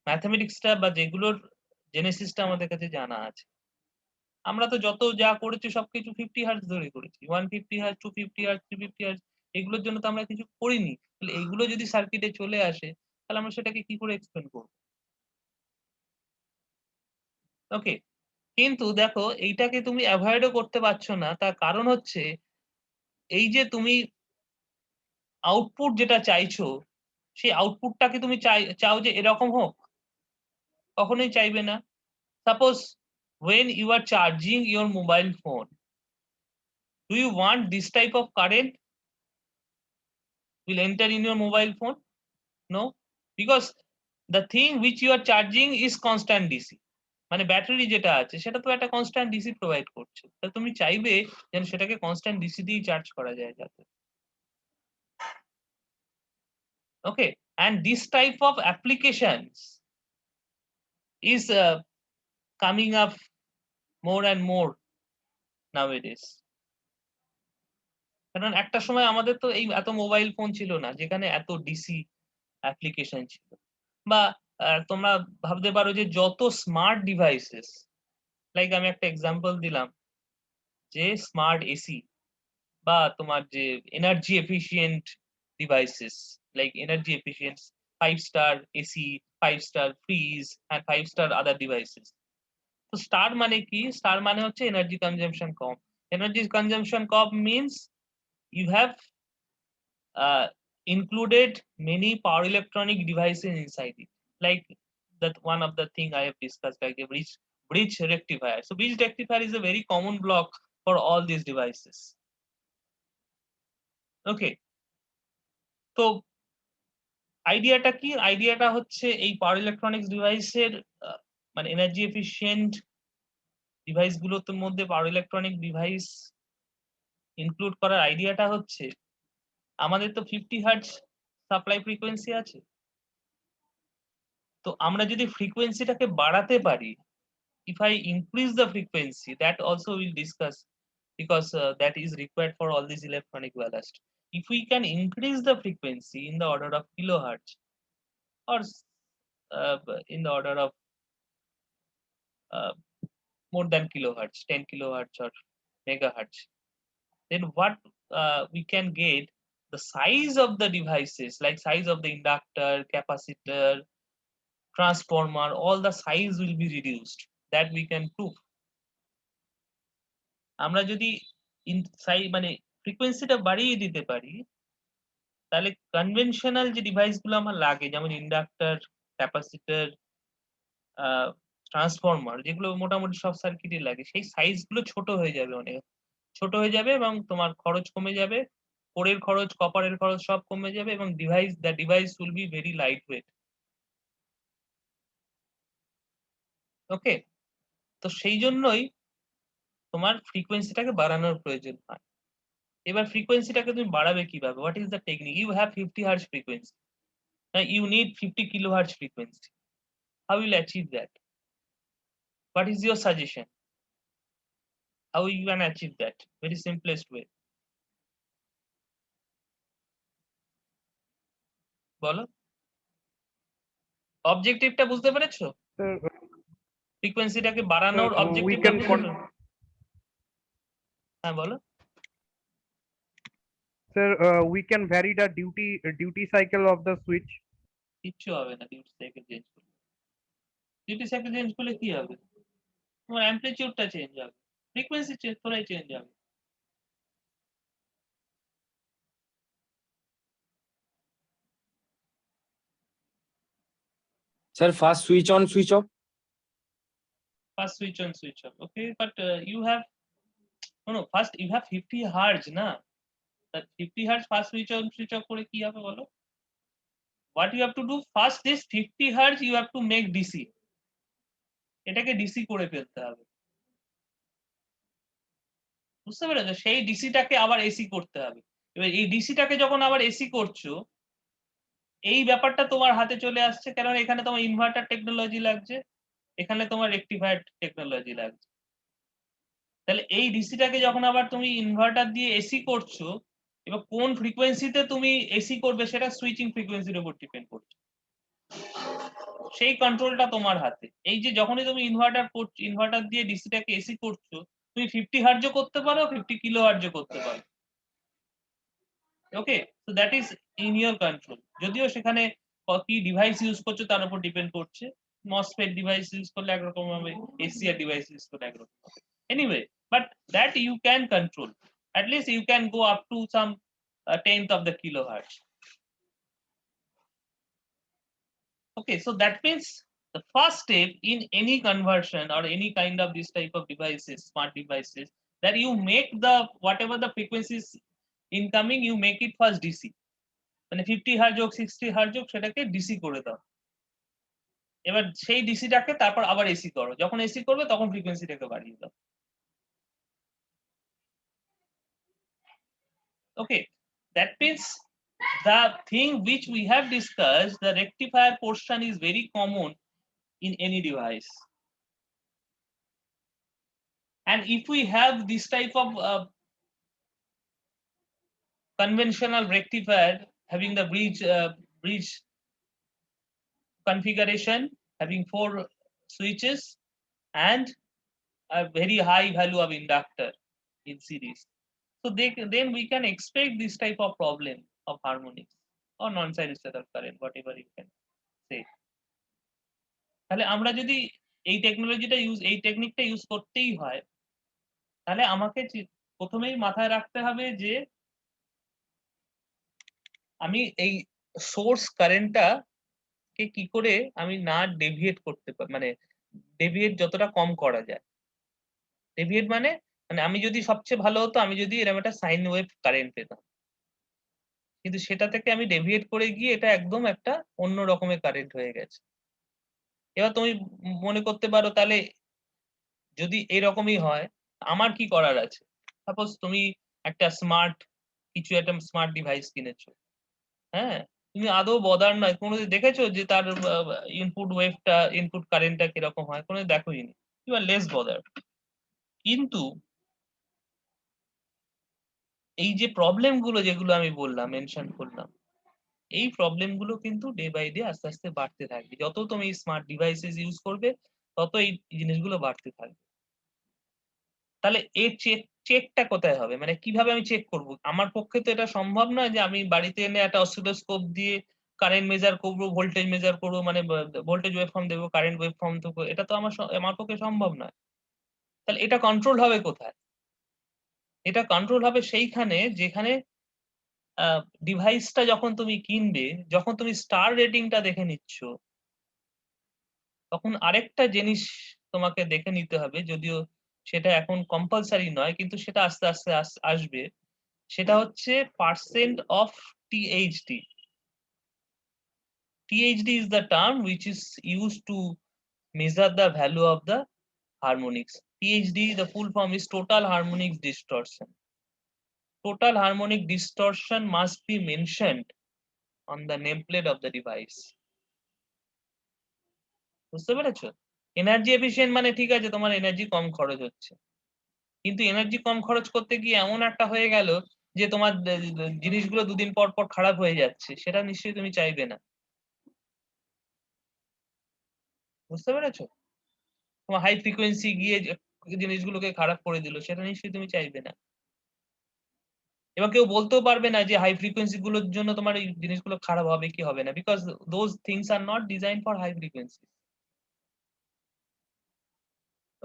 ম্যাথমেটিক্সটা বা যেগুলোর জেনেসিসটা আমাদের কাছে জানা আছে। আমরা তো যত যা করেছি সবকিছু 50 হার্টজ ধরে করেছি, 150 হার্টজ, 250 হার্টজ, 350 হার্টজ, এগুলোর জন্য তো আমরা কিছু করিনি। তাহলে এইগুলো যদি সার্কিটে চলে আসে, তাহলে আমরা সেটাকে কি করে এক্সপ্লেন করব? ওকে, কিন্তু দেখো এইটাকে তুমি অ্যাভয়েডও করতে পারছো না, তার কারণ হচ্ছে এই যে তুমি আউটপুট যেটা চাইছো, সেই আউটপুটটাকে তুমি চাও যে এরকম হোক? কখনোই চাইবে না। Suppose when you are charging your mobile phone, do you want this type of current will enter in your mobile phone? No, because the thing which you are charging is constant DC. মানে battery যেটা আছে সেটা তো একটা constant DC provide করছে, তাহলে তুমি চাইবে যেন সেটাকে কনস্ট্যান্ট ডিসি দিয়ে চার্জ করা যায় যাতে। Okay, and this type of applications is coming up more and more nowadays. কারণ একটা সময় আমাদের তো এই এত মোবাইল ফোন ছিল না যেখানে এত ডিসি অ্যাপ্লিকেশন ছিল, বা তোমরা ভাবতে পারো যে যত স্মার্ট ডিভাইসেস, লাইক আমি একটা এক্সাম্পল দিলাম যে স্মার্ট এসি বা তোমার যে energy efficient devices, like energy efficient 5-star AC, 5-star fridge and 5-star other devices. তো স্টার মানে কি? স্টার মানে হচ্ছে এনার্জি কনজাম্পশন কম। এনার্জি কনজাম্পশন কম means you have included many power electronic devices inside it, like that one of the thing I have discussed, like a bridge rectifier. So bridge rectifier is a very common block for all these devices. Okay, তো আইডিয়াটা কি? আইডিয়াটা হচ্ছে এই power electronics ডিভাইসের মানে energy efficient ডিভাইসগুলোর মধ্যে পাওয়ার electronic device include করার আইডিয়াটা হচ্ছে আমাদের তো 50 হার্টজ সাপ্লাই ফ্রিকোয়েন্সি আছে, তো আমরা যদি ফ্রিকোয়েন্সিটাকে বাড়াতে পারি if I increase the frequency, that also we'll discuss, because that is required for all these electronic ballast. If we can increase the frequency in the order of kilohertz, or in the order of uh, more than kilohertz, 10 kilohertz or megahertz, then what we can get, the size of the devices, like size of the inductor, capacitor, transformer, all the size will be reduced. That we can prove. আমরা যদি মানে ফ্রিকোয়েন্সিটা বাড়িয়ে দিতে পারি, তাহলে conventional যে ডিভাইসগুলো আমার লাগে, যেমন ইন্ডাক্টর, ক্যাপাসিটর, ট্রান্সফরমার, যেগুলো মোটামুটি সব সার্কিটে লাগে, সেই সাইজগুলো ছোট হয়ে যাবে, অনেক ছোট হয়ে যাবে, এবং তোমার খরচ কমে যাবে, কোরের খরচ, কপারের খরচ সব কমে যাবে, এবং the device will be very light weight. Okay, তো সেই জন্যই তোমার ফ্রিকোয়েন্সিটাকে বাড়ানোর প্রয়োজন হয়। এবার ফ্রিকোয়েন্সিটাকে তুমি বাড়াবে কিভাবে? What is the technique? You have 50 hertz frequency, you need 50 kilohertz frequency. How will you achieve that? What is your suggestion? How you can achieve that? Very simplest way. বলো, অবজেক্টিভটা বুঝতে পেরেছো? Sir, ফ্রিকোয়েন্সিটাকে বাড়ানোর we অবজেক্টিভটা can বুঝতে পেরেছো? হ্যাঁ বলো। sir, we can vary the duty cycle of the switch. কিচ্ছু হবে না ডিউটি সাইকেল চেঞ্জ করলে। ডিউটি সাইকেল চেঞ্জ করলে কি হবে? তোমার অ্যামপ্লিটিউডটা চেঞ্জ হবে, ফ্রিকোয়েন্সি চেঞ্জ করাই চেঞ্জ হবে। Sir, fast switch on, switch off. First switch on, switch off. Okay, but you have no. First you have 50 hertz, na? That 50 hertz fast switch on, switch off করে কি হবে বলো? What you have to do first, this 50 hertz you have to make DC. এটাকে DC করে ফেলতে হবে, বুঝতে পেরেছো? সেই ডিসিটাকে আবার এসি করতে হবে। এবার এই ডিসিটাকে যখন আবার এসি করছো, এই ব্যাপারটা তোমার হাতে চলে আসছে, কারণ এখানে তোমার ইনভার্টার টেকনোলজি লাগছে, এখানে তোমার রেকটিফায়ার টেকনোলজি লাগছে। তাহলে এই ডিসিটাকে যখন আবার তুমি ইনভার্টার দিয়ে এসি করছো, এবার কোন ফ্রিকোয়েন্সিতে তুমি এসি করবে সেটা সুইচিং ফ্রিকোয়েন্সির উপর ডিপেন্ড করছে, সেই কন্ট্রোলটা তোমার হাতে। এই যে যখনই তুমি ইনভার্টার দিয়ে ডিসিটাকে এসি করছো, তুমি 50 হার্টজও করতে পারো, 50 কিলো হার্টজও করতে পারো। Okay, so that is in your control. যদিও সেখানে কি ডিভাইস ইউজ করছো তার উপর ডিপেন্ড করছে। মসফেট ডিভাইস ইউজ করলে একরকম হবে, এসিআর ডিভাইস ইউজ করলে একরকম হবে। Anyway, but that you can control, at least you can go up to some 10th of the kilohertz. Okay, so that means the first step in any conversion or any kind of this type of devices, smart devices, that you make the whatever the frequencies incoming, you make it first DC. মানে 50 hertz হোক, 60 hertz হোক, সেটাকে DC করে দাও। এবার সেই ডিসিটাকে তারপর আবার এসি করো, যখন এসি করবে তখন ফ্রিকোয়েন্সিটাকে বাড়িয়ে দাও। Okay, that means the thing which we have discussed, the rectifier portion is very common in any device. And if we have this type of conventional rectifier having the bridge configuration, having 4 switches and a very high value of inductor in series, so then we can expect this type of problem of harmonics or non-sinusoidal current, whatever you can say. তাহলে আমরা যদি এই টেকনোলজিটা এই টেকনিকটা use করতেই হয়, তাহলে আমাকে প্রথমেই মাথায় রাখতে হবে যে আমি এই সোর্স কারেন্টটা কে কি করে আমি না ডেভিয়েট করতে পারি, মানে ডেভিয়েট যতটা কম করা যায়। ডেভিয়েট মানে আমি যদি সবচেয়ে ভালো হতো আমি যদি এরকম একটা সাইন ওয়েভ কারেন্ট পেতাম, কিন্তু সেটা থেকে আমি ডেভিয়েট করে গিয়ে এটা একদম একটা অন্য রকমের কারেন্ট হয়ে গেছে। এবার তুমি মনে করতে পারো, তাহলে যদি এরকমই হয় আমার কি করার আছে? সাপোজ তুমি একটা কিছু একটা স্মার্ট ডিভাইস কিনেছো, হ্যাঁ, তুমি আদৌ বদার নয়, কোনোদিন দেখেছো যে তার ইনপুট ওয়েভটা, ইনপুট কারেন্টটা কিরকম হয়? কোনোদিন দেখোই নি। you are less bothered. কিন্তু এই যে প্রবলেম গুলো যেগুলো আমি বললাম, মেনশন করলাম, এই প্রবলেম গুলো কিন্তু ডে বাই ডে আস্তে আস্তে বাড়তে থাকবে। যত তুমি স্মার্ট ডিভাইসেস ইউজ করবে তত এই জিনিসগুলো বাড়তে থাকবে। তাহলে এর চেকটা কোথায় হবে, মানে কিভাবে আমি চেক করব? আমার পক্ষে তো এটা সম্ভব নয় যে আমি বাড়িতে এনে একটা অসিলোস্কোপ দিয়ে কারেন্ট মেজার করবো, ভোল্টেজ মেজার করবো, মানে ভোল্টেজ ওয়েভফর্ম দেবো, কারেন্ট ওয়েভফর্ম দেবো, এটা তো আমার পক্ষে সম্ভব নয়। তাহলে এটা কন্ট্রোল হবে কোথায়? এটা কন্ট্রোল হবে সেইখানে যেখানে ডিভাইসটা যখন তুমি কিনবে, যখন তুমি স্টার রেটিংটা দেখে নিচ্ছ, তখন আরেকটা জিনিস তোমাকে দেখে নিতে হবে, যদিও সেটা এখন কম্পালসারি নয়, কিন্তু সেটা আস্তে আস্তে আসবে। সেটা হচ্ছে percent of THD. THD is the term which is used to measure the value of the harmonics. THD, the full form is total harmonic distortion. Total harmonic distortion must be mentioned on the nameplate of the device. বুঝতে পেরেছো? Energy efficient মানে ঠিক আছে, তোমার energy কম খরচ হচ্ছে, কিন্তু energy কম খরচ করতে গিয়ে এমন একটা হয়ে গেল যে তোমার জিনিসগুলো দুদিন পর পর খারাপ হয়ে যাচ্ছে, সেটা নিশ্চয়ই তুমি চাইবে না। বুঝতে পেরেছো? তোমার হাই ফ্রিকোয়েন্সি গিয়ে জিনিসগুলোকে খারাপ করে দিল, সেটা নিশ্চয়ই তুমি চাইবে না। এবং কেউ বলতেও পারবে না যে হাই ফ্রিকোয়েন্সি গুলোর জন্য তোমার এই জিনিসগুলো খারাপ হবে কি হবে না, because those things are not design for high frequency.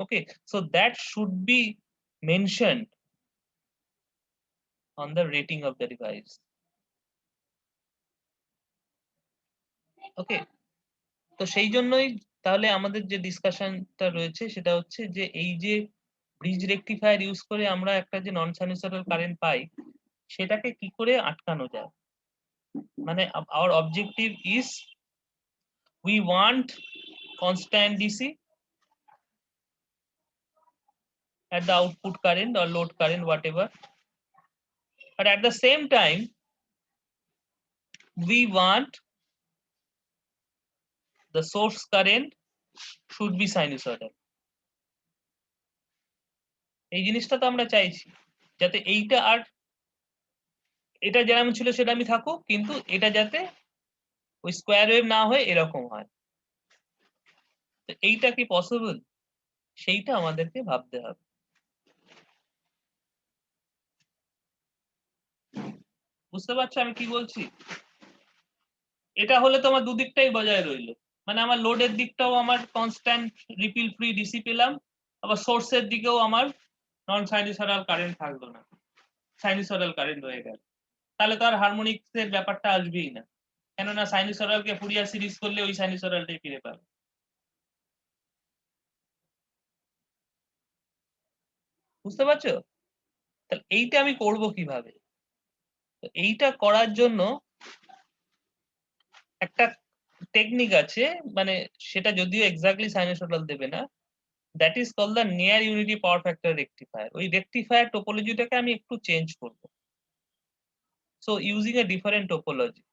Okay, so that should be mentioned on the rating of the device. Okay, তো সেই জন্যই তাহলে আমাদের যে ডিসকাশনটা রয়েছে সেটা হচ্ছে যে এই যে ব্রিজ রেকটিফায়ার ইউজ করে আমরা একটা যে নন সাইনুসয়েডাল কারেন্ট পাই, সেটাকে কি করে আটকানো যায়। মানে our objective is we want constant DC at the output current or load current, whatever, but at the same time we want the source current should be sinusoidal. এই জিনিসটা তো আমরা চাইছি, যাতে এইটা আর এটা যেমন ছিল সেটা আমি থাকুক, কিন্তু এটা যাতে ওই স্কোয়ার ওয়েভ না হয়ে এরকম হয়। তো এইটা কি পসিবল, সেইটা আমাদেরকে ভাবতে হবে। বুঝতে পারছো আমি কি বলছি? এটা হলে তো আমার দুদিকটাই বজায় রইলো, মানে আমার লোডের দিকটাও আমার কনস্ট্যান্ট রিপিল ফ্রি ডিসি পেলাম, আবার সোর্সের দিকেও আমার নন সাইনুসয়েডাল কারেন্ট থাকলো না, সাইনুসয়েডাল কারেন্ট হয়ে গেল। তাহলে তো আর হারমোনিক্স এর ব্যাপারটা আসবেই না, কেননা সাইনুসয়েডালকে ফুরিয়ার সিরিজ করলে ওই সাইনুসয়েডালটাই ফিরে পাবে। বুঝতে পারছো? তাহলে এইটা আমি করব কিভাবে? তো এইটা করার জন্য একটা টেকনিক আছে, মানে সেটা যদিও এক্স্যাক্টলি সাইনুসয়েডাল দেবে না, that is called the near unity power factor rectifier. ওই রেকটিফায়ার টোপোলজিটাকে আমি একটু চেঞ্জ করব, so using a different topology.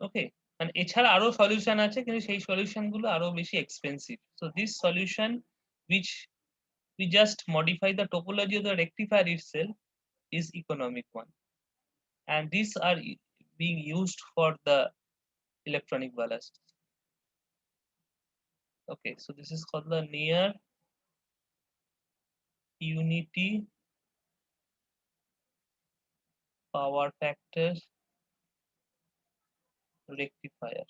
Okay, মানে এছাড়া আরো সলিউশন আছে, কিন্তু সেই সলিউশন গুলো আরো বেশি expensive. So this solution which we just modify the topology of the rectifier itself is economic one, and these are being used for the electronic ballast. Okay, so this is called the near unity power factor rectifier.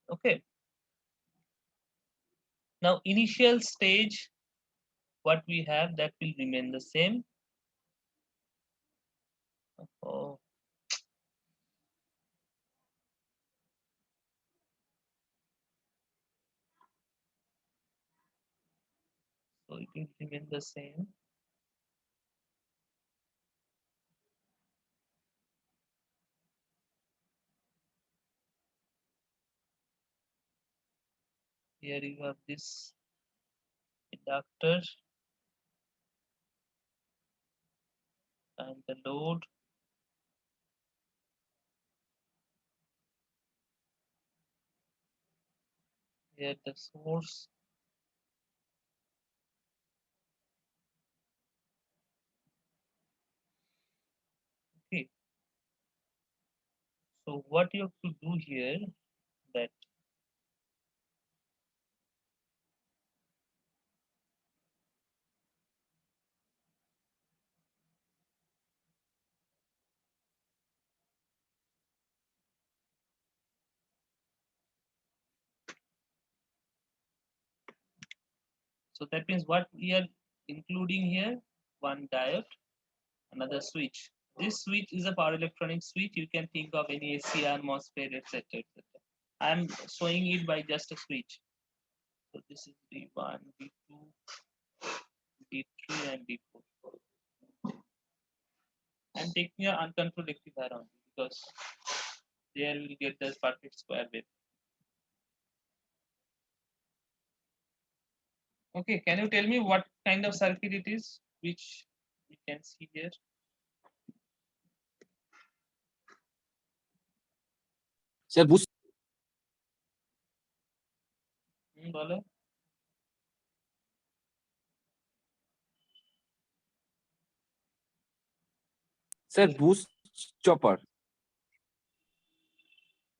Okay, now initial stage what we have that will remain the same. Oh, so it will remain the same. Here you have this inductor and the load. Here the source. Okay. So what you have to do here, that so that means what we are including here, one diode, another switch. This switch is a power electronic switch. You can think of any SCR, MOSFET, etc. etc. I am showing it by just a switch. So this is D1, D2, D3, and D4. I'm taking an uncontrolled rectifier only because there we'll get the perfect square wave. Okay, can you tell me what kind of circuit it is, which we can see here? Sir, boost. Bolo. Sir, boost chopper.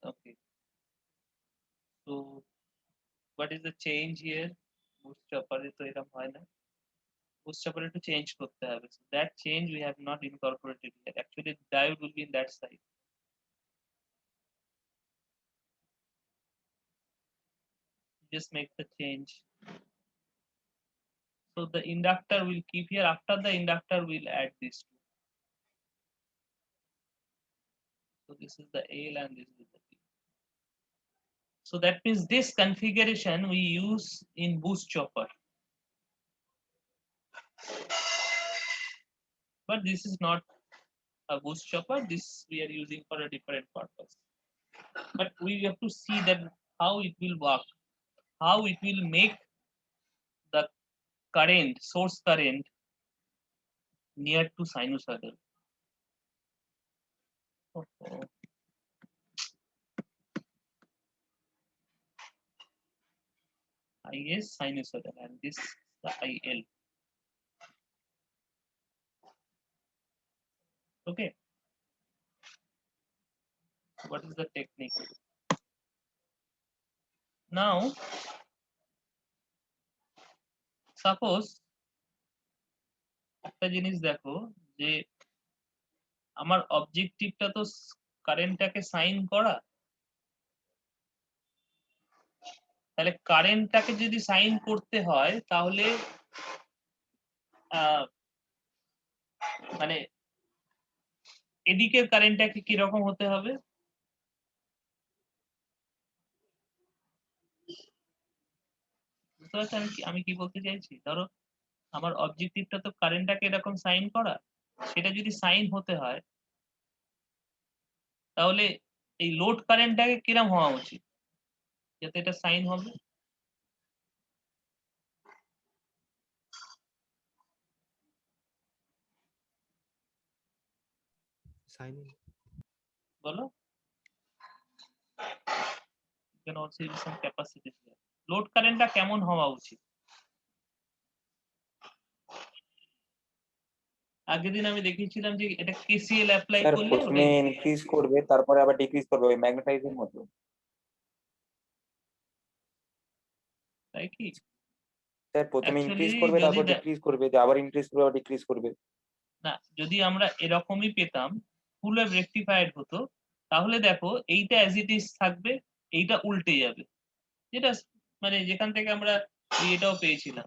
Okay. So what is the change here? Boost chopper to eram hoy na. Boost chopper to change korte hobe. So that change we have not incorporated here. Actually, the diode will be in that side. Just make the change. So the inductor will keep here. After the inductor, we'll add these two. So this is the L and this is the T. So that means this configuration we use in boost chopper. But this is not a boost chopper. This we are using for a different purpose. But we have to see that how it will work, how it will make the current, source current, near to sinusoidal. Oh. I is sinusoidal and this is the IL. Okay. What is the technique? Now, suppose একটা জিনিস দেখো যে আমার অবজেক্টিভটা তো কারেন্টটাকে sign করা, তাহলে কারেন্টটাকে যদি sign করতে হয় তাহলে মানে এদিকের কারেন্টটাকে কি রকম হতে হবে? বুঝতে পারছো আমি কি বলতে চাইছি? ধরো আমার অবজেক্টিভটা তো কারেন্টটাকে এরকম সাইন করা, সেটা যদি সাইন হতে হয় তাহলে এই লোড কারেন্টটাকে কিরকম হওয়া উচিত যাতে এটা সাইন হবে? Sign in. বলো। You can also use some capacity here. Load কারেন্টটা কেমন হওয়া উচিত? আগের দিন আমি দেখিয়েছিলাম যে এটা কেসিএল অ্যাপ্লাই স্যার করলে প্রথমে ইনক্রিজ করবে তারপরে আবার ডিক্রিজ করবে ওই ম্যাগনেটাইজিং মতো। তাই কি? স্যার প্রথমে ইনক্রিজ Actually, করবে যদি তারপর ডিক্রিজ করবে, যে আবার ইনক্রিজ করবে আবার ডিক্রিজ করবে। না, যদি আমরা এরকমই পেতাম ফুল ওয়েভ রেকটিফাইড হতো তাহলে দেখো এইটা অ্যাজ ইট ইজ থাকবে, এইটা উল্টে যাবে। যেটা মানে যেখান থেকে আমরা এটাও পেয়েছিলাম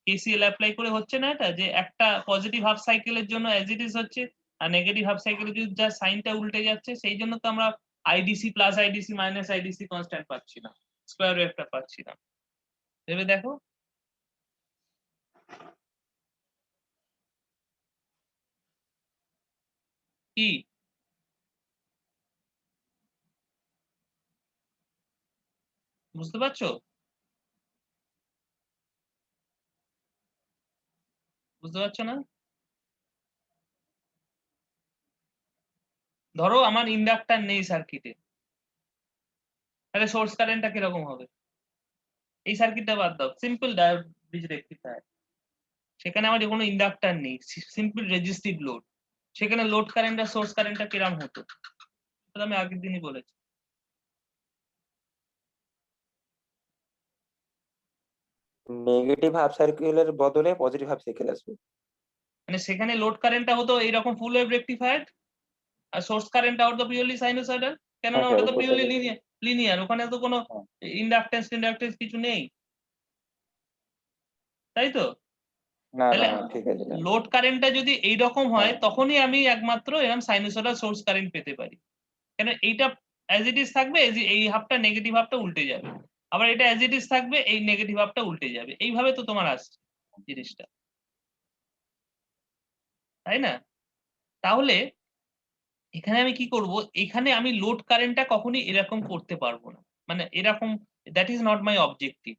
কেসিএল অ্যাপ্লাই করে হচ্ছে না এটা, যে একটা পজিটিভ হাফ সাইকেলের জন্য অ্যাজ ইট ইজ হচ্ছে আর নেগেটিভ হাফ সাইকেলে যদি যা সাইনটা উল্টে যাচ্ছে, সেই জন্য তো আমরা IDC plus IDC minus IDC constant পাচ্ছি না, স্কোয়ার ওয়েভটা পাচ্ছি না। ভেবে দেখো কি বুঝতে পারছো? বুঝতে পারছো না? ধরো আমার ইন্ডাক্টর নেই সার্কিটে, তাহলে সোর্স কারেন্টটা কিরকম হবে? এই সার্কিটটা বাদ দাও, সিম্পল ডায়োড ব্রিজ রেকটিফায়ার, সেখানে আমার কোনো ইন্ডাক্টর নেই, সিম্পল রেজিস্টিভ লোড, সেখানে লোড কারেন্ট আর সোর্স কারেন্টটা কিরকম হতো? সেটা আমি আগের দিনই বলেছি। নেগেটিভ হাফ সার্কেলের বদলে পজিটিভ হাফ সার্কেল আসবে। মানে সেখানে লোড কারেন্টটা হতো এইরকম ফুল ওয়েভ রেকটিফায়ার, আর সোর্স কারেন্টটা হতো পিওরলি সাইনোসয়েডাল, কেননা হ্যাঁ, ওটা তো ওটা পিওরলি তো- লিনিয়ার, ওখানে তো কোনো হ্যাঁ। ইন্ডাকটেন্স কিছু নেই, তাই তো? না তাহলে ঠিক আছে। লোড কারেন্টটা যদি এইরকম হয় হ্যাঁ। তখনই আমি একমাত্র এরকম সাইনোসয়েডাল সোর্স কারেন্ট পেতে পারি, কেন এইটা অ্যাজ ইট ইজ থাকবে, এই হাফটা নেগেটিভ হাফটা উল্টে যাবে, আবার এটা অ্যাজ ইট ইজ থাকবে, এই নেগেটিভ হাফটা উল্টে যাবে, এইভাবে তো তোমার আসছে জিনিসটা, তাই না? তাহলে এখানে আমি কি করব, এখানে আমি লোড কারেন্টটা কখনোই এরকম করতে পারবো না, মানে এরকম, that is not my objective.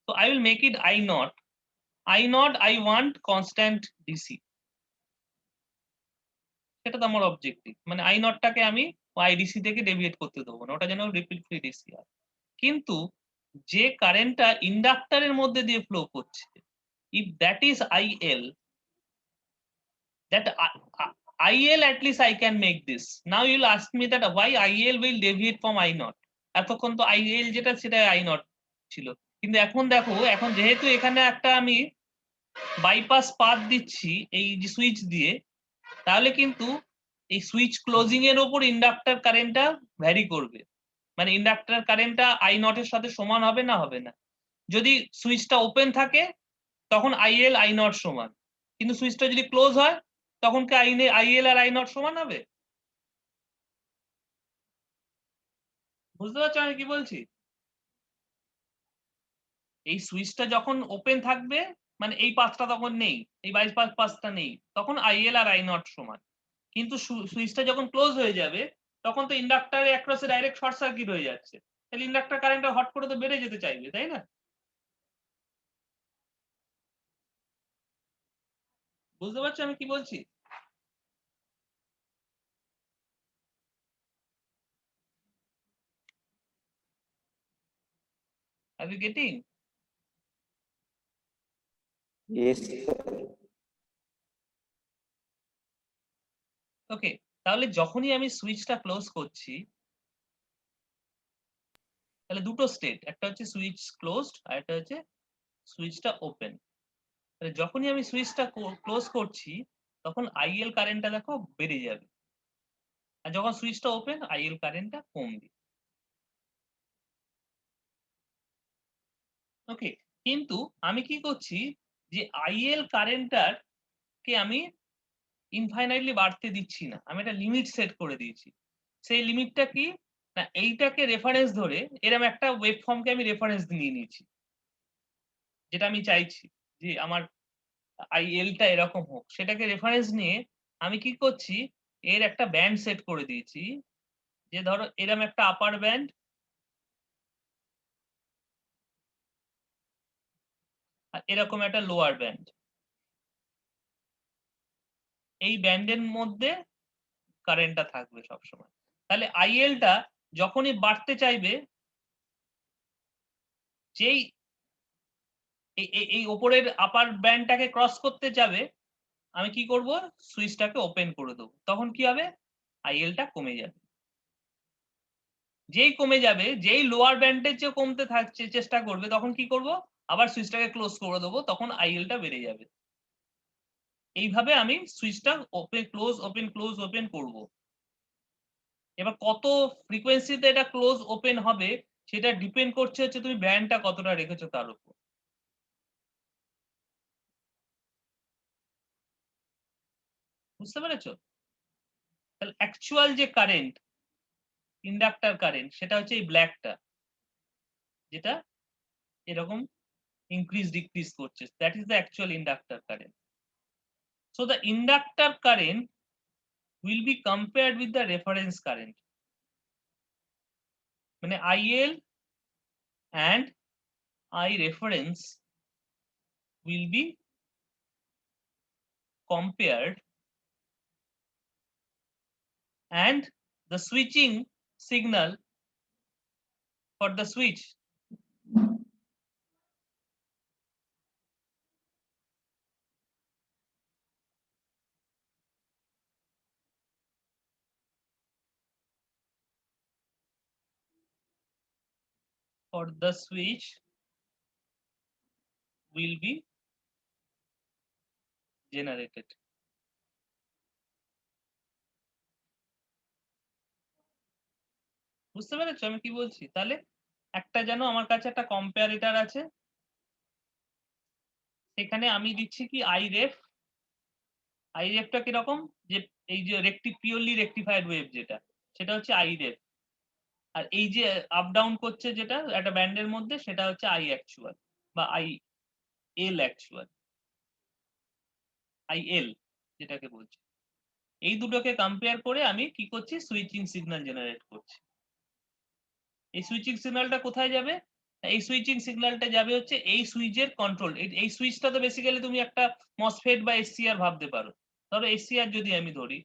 তো I will make it I0 I want constant DC, সেটা তো আমার অবজেক্টিভ, মানে I0 টাকে আমি IDC থেকে ডেভিয়েট করতে দেবো না, ওটা যেন রিপিট ফ্রি ডিসি হয়। কিন্তু যে কারেন্টটা ইন্ডাক্টরের মধ্যে দিয়ে ফ্লো করছে, if that is IL, that IL at least I can make this. Now you will ask me that why IL will deviate from I0. এতক্ষণ তো IL যেটা সেটা I0 ছিল, কিন্তু এখন দেখো, এখন যেহেতু এখানে একটা আমি বাইপাস পাথ দিচ্ছি এই যে সুইচ দিয়ে, তাহলে কিন্তু এই সুইচ ক্লোজিং এর উপর ইন্ডাক্টর কারেন্টটা ভ্যারি করবে, মানে ইন্ডাক্টর কারেন্টটা I0 এর সাথে সমান হবে না, হবে না। যদি সুইচটা ওপেন থাকে তখন IL I0 সমান, কিন্তু সুইচটা যদি ক্লোজ হয় তখন কি IL আর I0 সমান হবে? বুঝতে পারছো আমি কি বলছি? এই সুইচটা যখন ওপেন থাকবে, মানে এই পাথটা তখন নেই, এই বাইপাস পাথটা নেই, তখন IL আর I0 সমান, কিন্তু সুইচটা যখন ক্লোজ হয়ে যাবে তখন তো ইন্ডাক্টরে অ্যাক্রসে ডাইরেক্ট শর্ট সার্কিট হয়ে যাচ্ছে, তাহলে ইন্ডাক্টর কারেন্টটা হট করে তো বেড়ে যেতে চাইবে, তাই না? বুঝতে পারছো আমি কি বলছি? Are you getting? Yes, okay, তাহলে যখনই আমি সুইচটা ক্লোজ করছি, তাহলে দুটো স্টেট, একটা হচ্ছে সুইচ ক্লোজড আর একটা হচ্ছে সুইচটা ওপেন। তাহলে যখনই আমি সুইচটা ক্লোজ করছি তখন IL কারেন্টটা দেখো বেড়ে যাবে, আর যখন সুইচটা ওপেন IL কারেন্টটা কমবে। ওকে, কিন্তু আমি কি করছি, যে IL কারেন্টটার কে আমি ইনফাইনাইটলি বাড়তে দিচ্ছি না, আমি একটা লিমিট সেট করে দিয়েছি। সেই লিমিটটা কি না, এইটাকে রেফারেন্স ধরে এরকম একটা ওয়েব ফর্মকে আমি রেফারেন্স নিয়ে নিয়েছি, যেটা আমি চাইছি যে আমার IL-টা এরকম হোক, সেটাকে রেফারেন্স নিয়ে আমি কি করছি, এর একটা ব্যান্ড সেট করে দিয়েছি, যে ধরো এরকম একটা আপার ব্যান্ড আর এরকম একটা লোয়ার ব্যান্ড, এই ব্যান্ডের মধ্যে কারেন্টটা থাকবে সবসময়। তাহলে IL-টা যখনই বাড়তে চাইবে, যেই এই ওপরের আপার ব্যান্ডটাকে ক্রস করতে যাবে, আমি কি করব, সুইচটাকে ওপেন করে দেবো, তখন কি হবে, IL-টা কমে যাবে। যেই কমে যাবে, যেই লোয়ার ব্যান্ডের চেয়ে কমতে থাকছে চেষ্টা করবে, তখন কি করব, আবার সুইচটাকে ক্লোজ করে দেবো, তখন IL-টা বেড়ে যাবে। এইভাবে আমি সুইচটা ওপেন ক্লোজ ওপেন করব। এবার কত ফ্রিকোয়েন্সিতে এটা ক্লোজ ওপেন হবে সেটা ডিপেন্ড করছে হচ্ছে তুমি ব্যান্ডটা কতটা রেখেছো তার উপর। বুঝতে পেরেছো? তাহলে অ্যাকচুয়াল যে কারেন্ট, ইন্ডাক্টর কারেন্ট, সেটা হচ্ছে এই ব্ল্যাকটা, যেটা এরকম increase decrease করছে, that is the actual inductor current. So the inductor current will be compared with the reference current. মানে IL and I reference will be compared, and the switching signal for the switch will be generated. বুঝতে পেরেছো আমি কি বলছি? তাহলে একটা যেন আমার কাছে একটা কম্পারেটর আছে, সেখানে আমি দিচ্ছি কি আইরেফটা কিরকম, যে এই যে পিওরলি রেকটিফাইড ওয়েভ যেটা, সেটা হচ্ছে আইরেফ, আর এই যে আপ ডাউন করছে যেটা একটা ব্যান্ডের মধ্যে, সেটা হচ্ছে আই অ্যাকচুয়াল বা আইএল যেটাকে বলছি। এই দুটোকে কম্পেয়ার করে আমি কি করছি, সুইচিং সিগন্যাল জেনারেট করছি। এই সুইচিং সিগন্যালটা কোথায় যাবে? এই সুইচিং সিগন্যালটা যাবে হচ্ছে এই সুইচের কন্ট্রোল। এই সুইচটা তো বেসিক্যালি তুমি একটা মসফেট বা এসসিআর ভাবতে পারো। ধরো এসসিআর যদি আমি ধরি,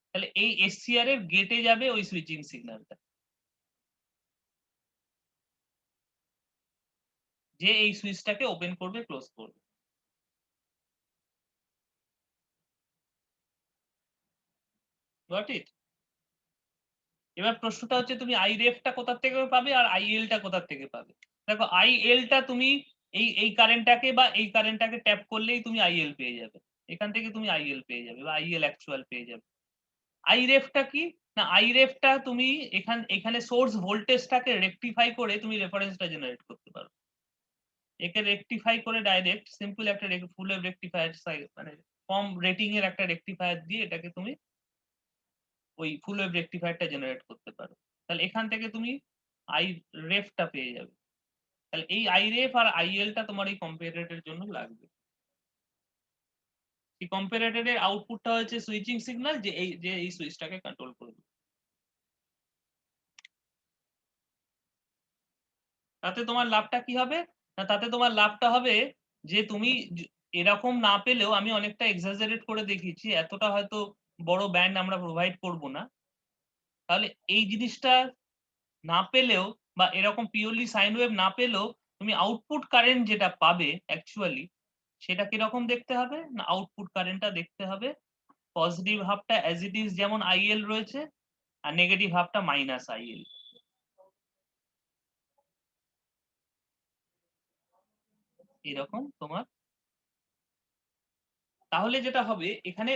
তাহলে এই এসসিআর এর গেটে যাবে ওই সুইচিং সিগন্যালটা, যে এই সুইচটাকে ওপেন করবে ক্লোজ করবে। Got it? এবার প্রশ্নটা হচ্ছে তুমি আইরেফটা কোথা থেকে পাবে আর আইএলটা কোথা থেকে পাবে? দেখো আইএলটা তুমি এই কারেন্টটাকে বা এই কারেন্টটাকে ট্যাপ করলেই তুমি আইএল পেয়ে যাবে, এখান থেকে তুমি আইএল পেয়ে যাবে বা আইএল অ্যাকচুয়াল পেয়ে যাবে। আইরেফটা কি না, আইরেফটা তুমি এখানে সোর্স ভোল্টেজটাকে রেকটিফাই করে তুমি রেফারেন্সটা জেনারেট করতে পারো। একে রেকটিফাই করে ডাইরেক্ট সিম্পল একটা ফুল ওয়েভ রেকটিফায়ার, মানে কম রেটিং এর একটা রেকটিফায়ার দিয়ে এটাকে তুমি ওই ফুল ওয়েভ রেকটিফায়ারটা জেনারেট করতে পারো। তাহলে এখান থেকে তুমি আই রেফটা পেয়ে যাবে। তাহলে এই আই রেফ আর আইএলটা তোমার এই কম্পারেটরের জন্য লাগবে। এই কম্পারেটরের আউটপুটটা হচ্ছে সুইচিং সিগন্যাল, যে এই সুইচটাকে কন্ট্রোল করবে। তাতে তোমার লাভটা কি হবে না, তাতে তোমার লাভটা হবে যে তুমি এরকম না পেলেও, আমি অনেকটা এক্সাজারেট করে দেখিয়েছি, এতটা হয়তো বড় ব্যান্ড আমরা প্রোভাইড করব না। তাহলে এই জিনিসটা না পেলেও বা এরকম পিওরলি সাইন ওয়েভ না পেলেও তুমি আউটপুট কারেন্ট যেটা পাবে অ্যাকচুয়ালি, সেটা কিরকম দেখতে হবে না, আউটপুট কারেন্টটা দেখতে হবে পজিটিভ হাফটা অ্যাজ ইট ইজ যেমন আইএল রয়েছে, আর নেগেটিভ হাফটা মাইনাস আইএল। এরকম তোমার তাহলে যেটা হবে এখানে,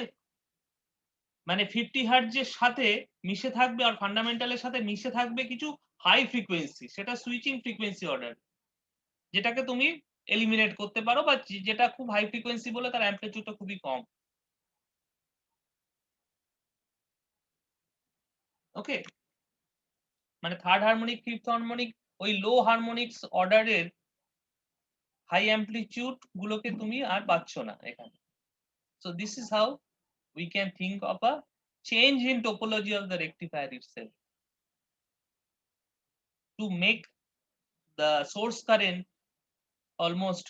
মানে 50 হার্টজের সাথে মিশে থাকবে আর ফান্ডামেন্টালের সাথে মিশে থাকবে কিছু হাই ফ্রিকোয়েন্সি, সেটা সুইচিং ফ্রিকোয়েন্সি অর্ডার, যেটাকে তুমি এলিমিনেট করতে পারো, বা যেটা খুব হাই ফ্রিকোয়েন্সি বলে তার অ্যাম্পলিটিউডটা খুবই কম। ওকে, মানে থার্ড হারমোনিক, ফিফথ হারমোনিক, ওই লো হারমোনিক্স অর্ডারের হাই অ্যাম্পলিটিউড গুলোকে তুমি আর পাচ্ছ না এখানে। So this is how we can think of a change in topology of the rectifier itself to make the source current almost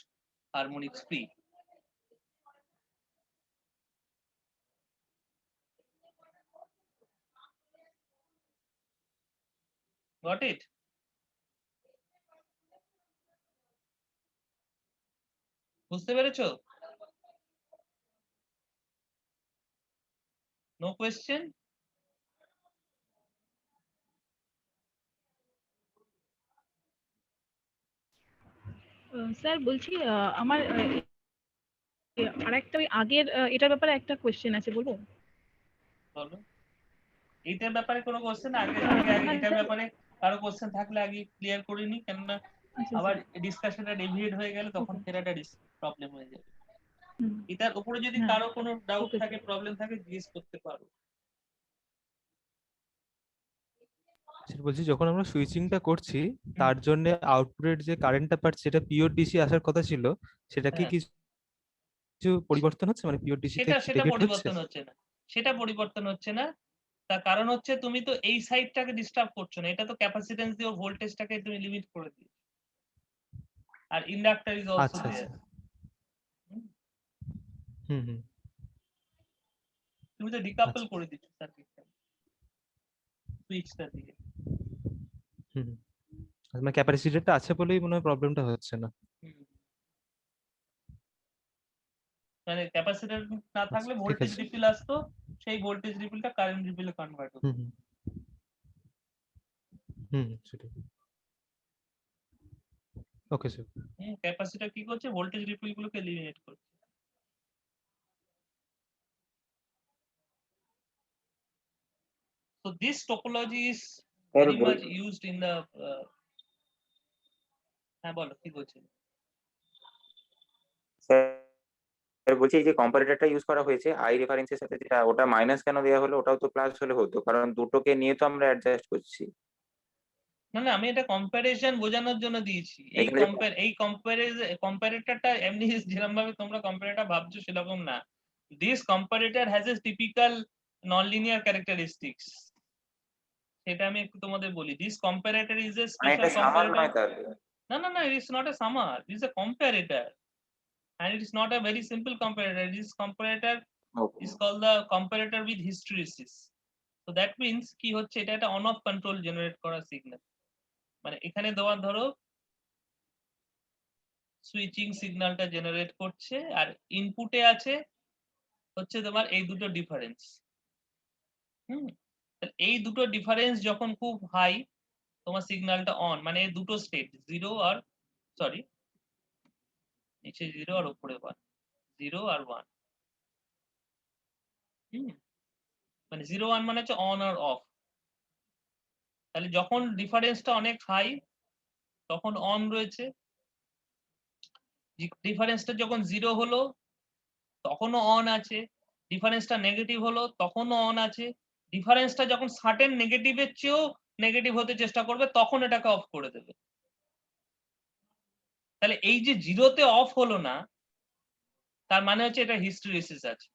harmonics free. Got it? বুঝতে পেরেছো? No question? Sir বলছি আমার আরেকটা ওই আগের এটার ব্যাপারে একটা কোশ্চেন আছে, বলবো? বলো। এইটার ব্যাপারে কোনো কোশ্চেন আগে এটার ব্যাপারে কারো কোশ্চেন থাকলে আগে ক্লিয়ার করে নি, কেননা আবার ডিসকাশনটা ডেভিয়েট হয়ে গেলে তখন ফেরাটা প্রবলেম হয়ে যাবে। এটার উপরে যদি কারো কোনো ডাউট থাকে, প্রবলেম থাকে, জিজ্ঞেস করতে পারো। বলছি যখন আমরা সুইচিংটা করছি তার জন্য আউটপুটের যে কারেন্টটা পাচ্ছি সেটা পিওর ডিসি আসার কথা ছিল, সেটা কি কিছু পরিবর্তন হচ্ছে, মানে পিওর ডিসি থেকে সেটা ডেভিয়েট হচ্ছে? পরিবর্তন হচ্ছে না, সেটা পরিবর্তন হচ্ছে না। তার কারণ হচ্ছে তুমি তো এই সাইডটাকে ডিস্টার্ব করছো না, এটা তো ক্যাপাসিট্যান্স দিয়ে ভোল্টেজটাকে তুমি লিমিট করে দিয়েছো। আর ইন্ডাক্টর ইজ অলসো আচ্ছা দেয়ার। আচ্ছা হুম হুম তুমি তো ডিকাপল আচ্ছা করে দিচ্ছ সার্কিটটা সুইচটা দিয়ে। হুম হুম। মানে ক্যাপাসিটরটা আছে বলেই মনে হয় প্রবলেমটা হচ্ছে না। হুম। মানে ক্যাপাসিটর না থাকলে আচ্ছা ঠিক ভোল্টেজ আছে। রিপিল আসতো, সেই ভোল্টেজ রিপিলটা কারেন্ট রিপিলে কনভার্ট হতো। হুম হুম হুম সেটাই। Okay sir. ক্যাপাসিটর কি করছে, ভোল্টেজ রিপিল গুলোকে এলিমিনেট করছে। So this topology is sir very much used in the হ্যাঁ বলো কি বলছো? স্যার বলছি এই যে কম্পারেটরটা ইউজ করা হয়েছে আই রেফারেন্সের সাথে, যেটা ওটা মাইনাস কেন দেওয়া হলো? ওটাও তো প্লাস হলে হতো, কারণ দুটোকে নিয়ে তো আমরা অ্যাডজাস্ট করছি। না না, আমি এটা কম্প্যারিজন বোঝানোর জন্য দিয়েছি। এই এখানে কম্পারেটরটা এমনি যেরকম ভাবে তোমরা কম্পারেটর ভাবছো সেরকম না। This comparator has a typical non linear characteristics. সেটা আমি একটু তোমাদের বলি। দিস কম্পারেটর ইজ এ মানে স্পেশাল এটা সামার কম্পারেটর। নয় তাহলে? না না না, it's not a summer, it's a comparator, and it is not a very simple comparator. This comparator okay is called the comparator with hysteresis. So that means কি হচ্ছে, এটা একটা অন অফ কন্ট্রোল জেনারেট করা signal. মানে এখানে দেওয়া ধরো switching সিগন্যালটা generate করছে, আর ইনপুটে আছে হচ্ছে তোমার এই দুটো ডিফারেন্স। এই দুটো ডিফারেন্স যখন খুব হাই, তোমার সিগন্যালটা অন, মানে দুটো স্টেট জিরো আর সরি নিচে জিরো আর উপরে 1, 0 আর 1। মানে 0 1 মানে হচ্ছে অন আর অফ। তাহলে যখন ডিফারেন্সটা অনেক হাই তখন অন রয়েছে, ডিফারেন্সটা যখন 0 হলো তখনও অন আছে, ডিফারেন্সটা নেগেটিভ হলো তখনও অন আছে, ডিফারেন্সটা যখন সার্টেন নেগেটিভের চেয়েও নেগেটিভ হতে চেষ্টা করবে তখন এটাকে অফ করে দেবে। তাহলে এই যে জিরোতে অফ হলো না, তার মানে হচ্ছে এটা হিস্টেরিসিস আছে।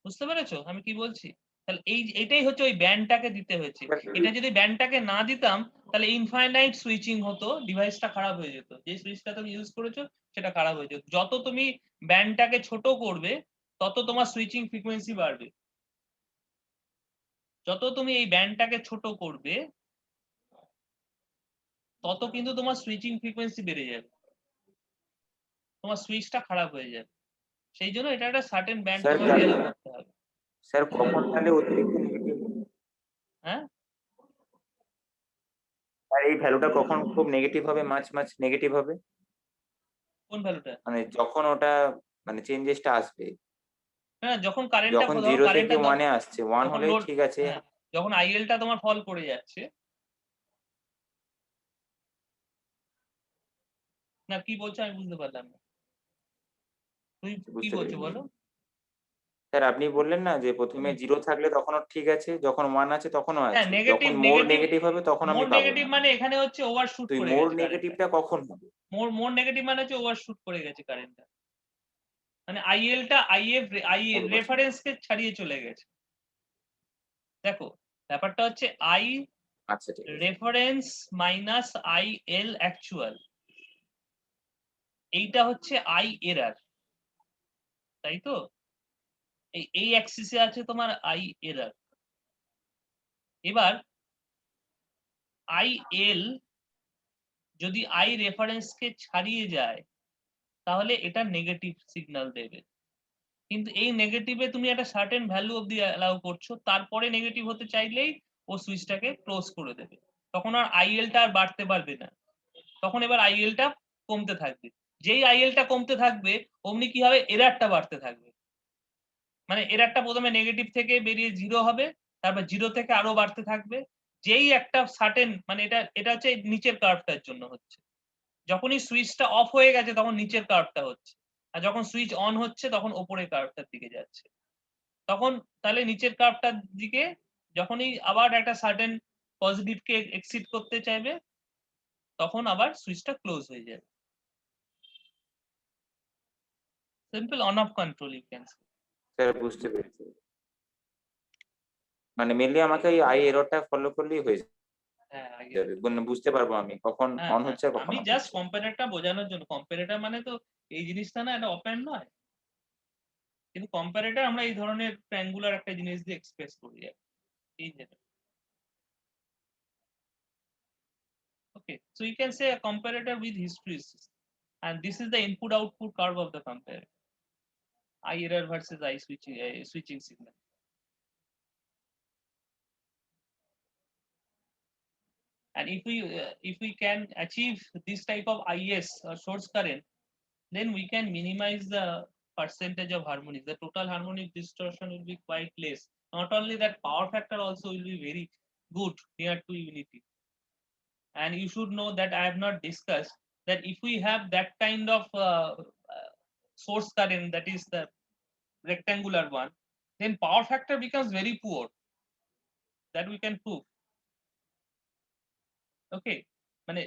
বুঝতে পেরেছো আমি কি বলছি? তাহলে এটাই হচ্ছে ওই ব্যান্ডটাকে দিতে হয়েছে। এটা যদি ব্যান্ডটাকে না দিতাম তাহলে ইনফাইনাইট সুইচিং হতো, ডিভাইসটা খারাপ হয়ে যেত। যে সুইচটা তুমি ইউজ করেছো সেটা খারাপ হয়ে যেত। যত তুমি ব্যান্ডটাকে ছোট করবে তত তোমার সুইচিং ফ্রিকোয়েন্সি বাড়বে। যত তুমি এই ব্যান্ডটাকে ছোট করবে তত কিন্তু তোমার সুইচিং ফ্রিকোয়েন্সি বেড়ে যাবে, তোমার সুইচটা খারাপ হয়ে যাবে। সেই জন্য এটা একটা সার্টেন ব্যান্ড স্যার তোমাকে এলাও করতে হবে। স্যার কখন তাহলে অতিরিক্ত নেগেটিভ? হ্যাঁ, আর এই ভ্যালুটা কখন খুব নেগেটিভ হবে, মাছ নেগেটিভ হবে? কোন ভ্যালুটা? মানে যখন ওটা মানে চেঞ্জেসটা আসবে, হ্যাঁ, যখন কারেন্টটা যখন ধরো 0 থেকে কারেন্টটা 1 এ আসছে, 1 যখন হলে লোড, ঠিক আছে। হ্যাঁ যখন আইএলটা তোমার ফল করে যাচ্ছে। না কি বলছো আমি বুঝতে পারলাম না, তুমি কি বুঝতে বলছো পেরেছি বলো? স্যার। আপনি বললেন না যে প্রথমে 0 থাকলে তখনও ঠিক আছে, যখন 1 আছে তখনও হ্যাঁ আছে, নেগেটিভ যখন মোর নেগেটিভ নেগেটিভ হবে তখন আমি মোর পাবো নেগেটিভ না। মানে এখানে হচ্ছে ওভারশুট তো এই করে মোর গেছে কারেন্টটা। নেগেটিভটা কখন হবে? মোর নেগেটিভ মানে হচ্ছে ওভারশুট করে গেছে কারেন্টটা, মানে আইএলটা আইএল বুঝতে পারছি। রেফারেন্সকে ছাড়িয়ে চলে গেছে। দেখো ব্যাপারটা হচ্ছে আই আচ্ছা ঠিক আছে। রেফারেন্স মাইনাস আইএল অ্যাকচুয়াল, এইটা হচ্ছে আই এরার, তাই তো? এই অ্যাক্সিসে আছে তোমার আই এরার। এবার আইএল যদি আই রেফারেন্সকে ছাড়িয়ে যায় তাহলে এটা নেগেটিভ সিগন্যাল দেবে। কিন্তু এই নেগেটিভে তুমি একটা সার্টেন ভ্যালু অবধি অ্যালাউ করছো, তারপরে নেগেটিভ হতে চাইলেই ও সুইচটাকে ক্লোজ করে দেবে। তখন আর আইএলটা আর বাড়তে পারবে না, তখন এবার আইএলটা কমতে থাকবে। যেই আইএলটা কমতে থাকবে অমনি কি হবে, এরারটা বাড়তে থাকবে। মানে এরারটা প্রথমে নেগেটিভ থেকে বেরিয়ে 0 হবে, তারপর 0 থেকে আরো বাড়তে থাকবে। যেই একটা সার্টেন মানে এটা হচ্ছে নিচের কার্ভটার জন্য হচ্ছে। যখনই সুইচটা অফ হয়ে গেছে তখন নিচের কার্ভটা হচ্ছে, আর যখন সুইচ অন হচ্ছে তখন ওপরের কার্ভটার দিকে যাচ্ছে। তখন তাহলে নিচের কার্ভটার দিকে যখনই আবার একটা সার্টেন পজিটিভকে এক্সিট করতে চাইবে তখন আবার সুইচটা ক্লোজ হয়ে যাবে। Simple on off control you can say. Sir বুঝতে পেরেছি, মানে মেনলি আমাকে এই আই এররটা ফলো করলেই হয়ে হ্যাঁ যাবে, মানে বুঝতে পারবো আমি কখন অন হচ্ছে আর কখন আমি off জাস্ট হচ্ছে। কম্পারেটরটা বোঝানোর জন্য, কম্পারেটর মানে তো এই জিনিসটা না, এটা অপ অ্যান্ড নয়, কিন্তু কম্পারেটর আমরা এই ধরনের ট্রায়াঙ্গুলার একটা জিনিস দিয়ে এক্সপ্রেস করি এই যে। Okay, so you can say a comparator with hysteresis, and this is the input output curve of the comparator, I error versus I switching signal. And if we can achieve this type of IS or source current, then we can minimize the percentage of harmonics. The total harmonic distortion will be quite less. Not only that, power factor also will be very good, near to unity. And you should know that I have not discussed that if we have that kind of source current, that is the rectangular one, then power factor becomes very poor. That we can prove. Okay, মানে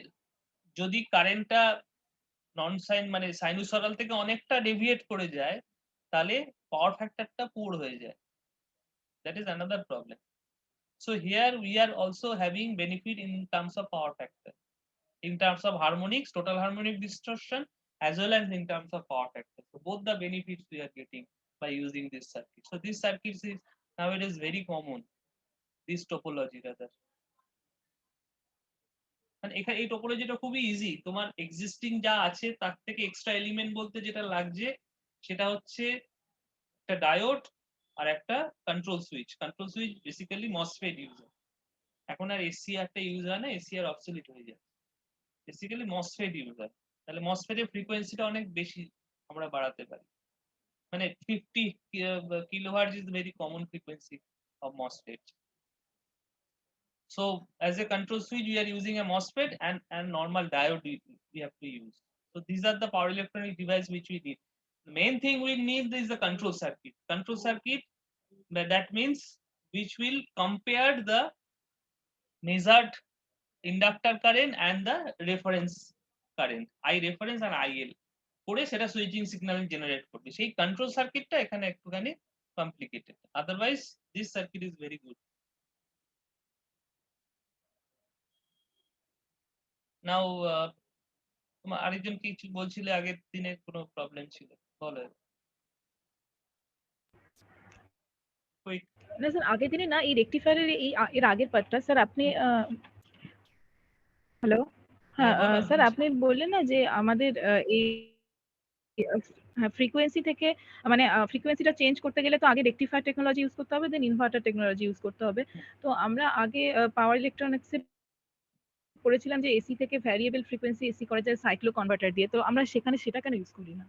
যদি কারেন্টটা নন sign মানে sinusoidal থেকে অনেকটা deviate করে যায়, তাহলে পাওয়ার ফ্যাক্টরটা poor হয়ে যায়। That is another problem. So here we are also having benefit in terms of power factor, in terms of harmonics, total harmonic distortion, as well as in terms of power factor. So both the benefits we are getting by using this circuit. So this circuit is nowadays very common, this topology rather. মানে এখানে এই টোপোলজিটা খুবই easy, তোমার existing যা আছে তার থেকে extra element বলতে যেটা লাগছে সেটা হচ্ছে একটা ডায়োড আর একটা control switch. Control switch basically MOSFET use হয়, এখন আর এসসিআরটা ইউজ হয় না, এসসিআর অবসলিট হয়ে যায়, বেসিক্যালি মসফেট ইউজ হয়। তাহলে মসফেটের ফ্রিকোয়েন্সিটা অনেক বেশি আমরা বাড়াতে পারি, মানে 50 kilohertz is very common frequency of MOSFET. So as a control switch, we are using a MOSFET and normal diode we have to use. So these are the power electronic device which we need. The main thing we need is the control circuit. Control circuit, that means which will compare the measured inductor current and the reference current, I reference and IL, করে সেটা switching signal generate করবে। সেই control সার্কিটটা এখানে একটুখানি complicated, otherwise this circuit is very good. Now তোমার আরেকজন কিছু বলছিলে আগের দিনে কোনো প্রবলেম ছিল, বলো। না স্যার আগের দিনে না, এই রেকটিফায়ারের এর আগের পার্টটা স্যার আপনি হ্যালো হ্যাঁ স্যার আপনি বললেন না যে আমাদের এই ফ্রিকোয়েন্সি থেকে মানে ফ্রিকোয়েন্সিটা চেঞ্জ করতে গেলে তো আগে রেকটিফায়ার টেকনোলজি ইউজ করতে হবে, দেন ইনভার্টার টেকনোলজি ইউজ করতে হবে। তো আমরা আগে পাওয়ার ইলেকট্রনিক্সে পড়েছিলাম যে এসি থেকে ভ্যারিয়েবল ফ্রিকোয়েন্সি এসি করা যায় সাইক্লো কনভার্টার দিয়ে, তো আমরা সেখানে সেটা কেন ইউজ করি না?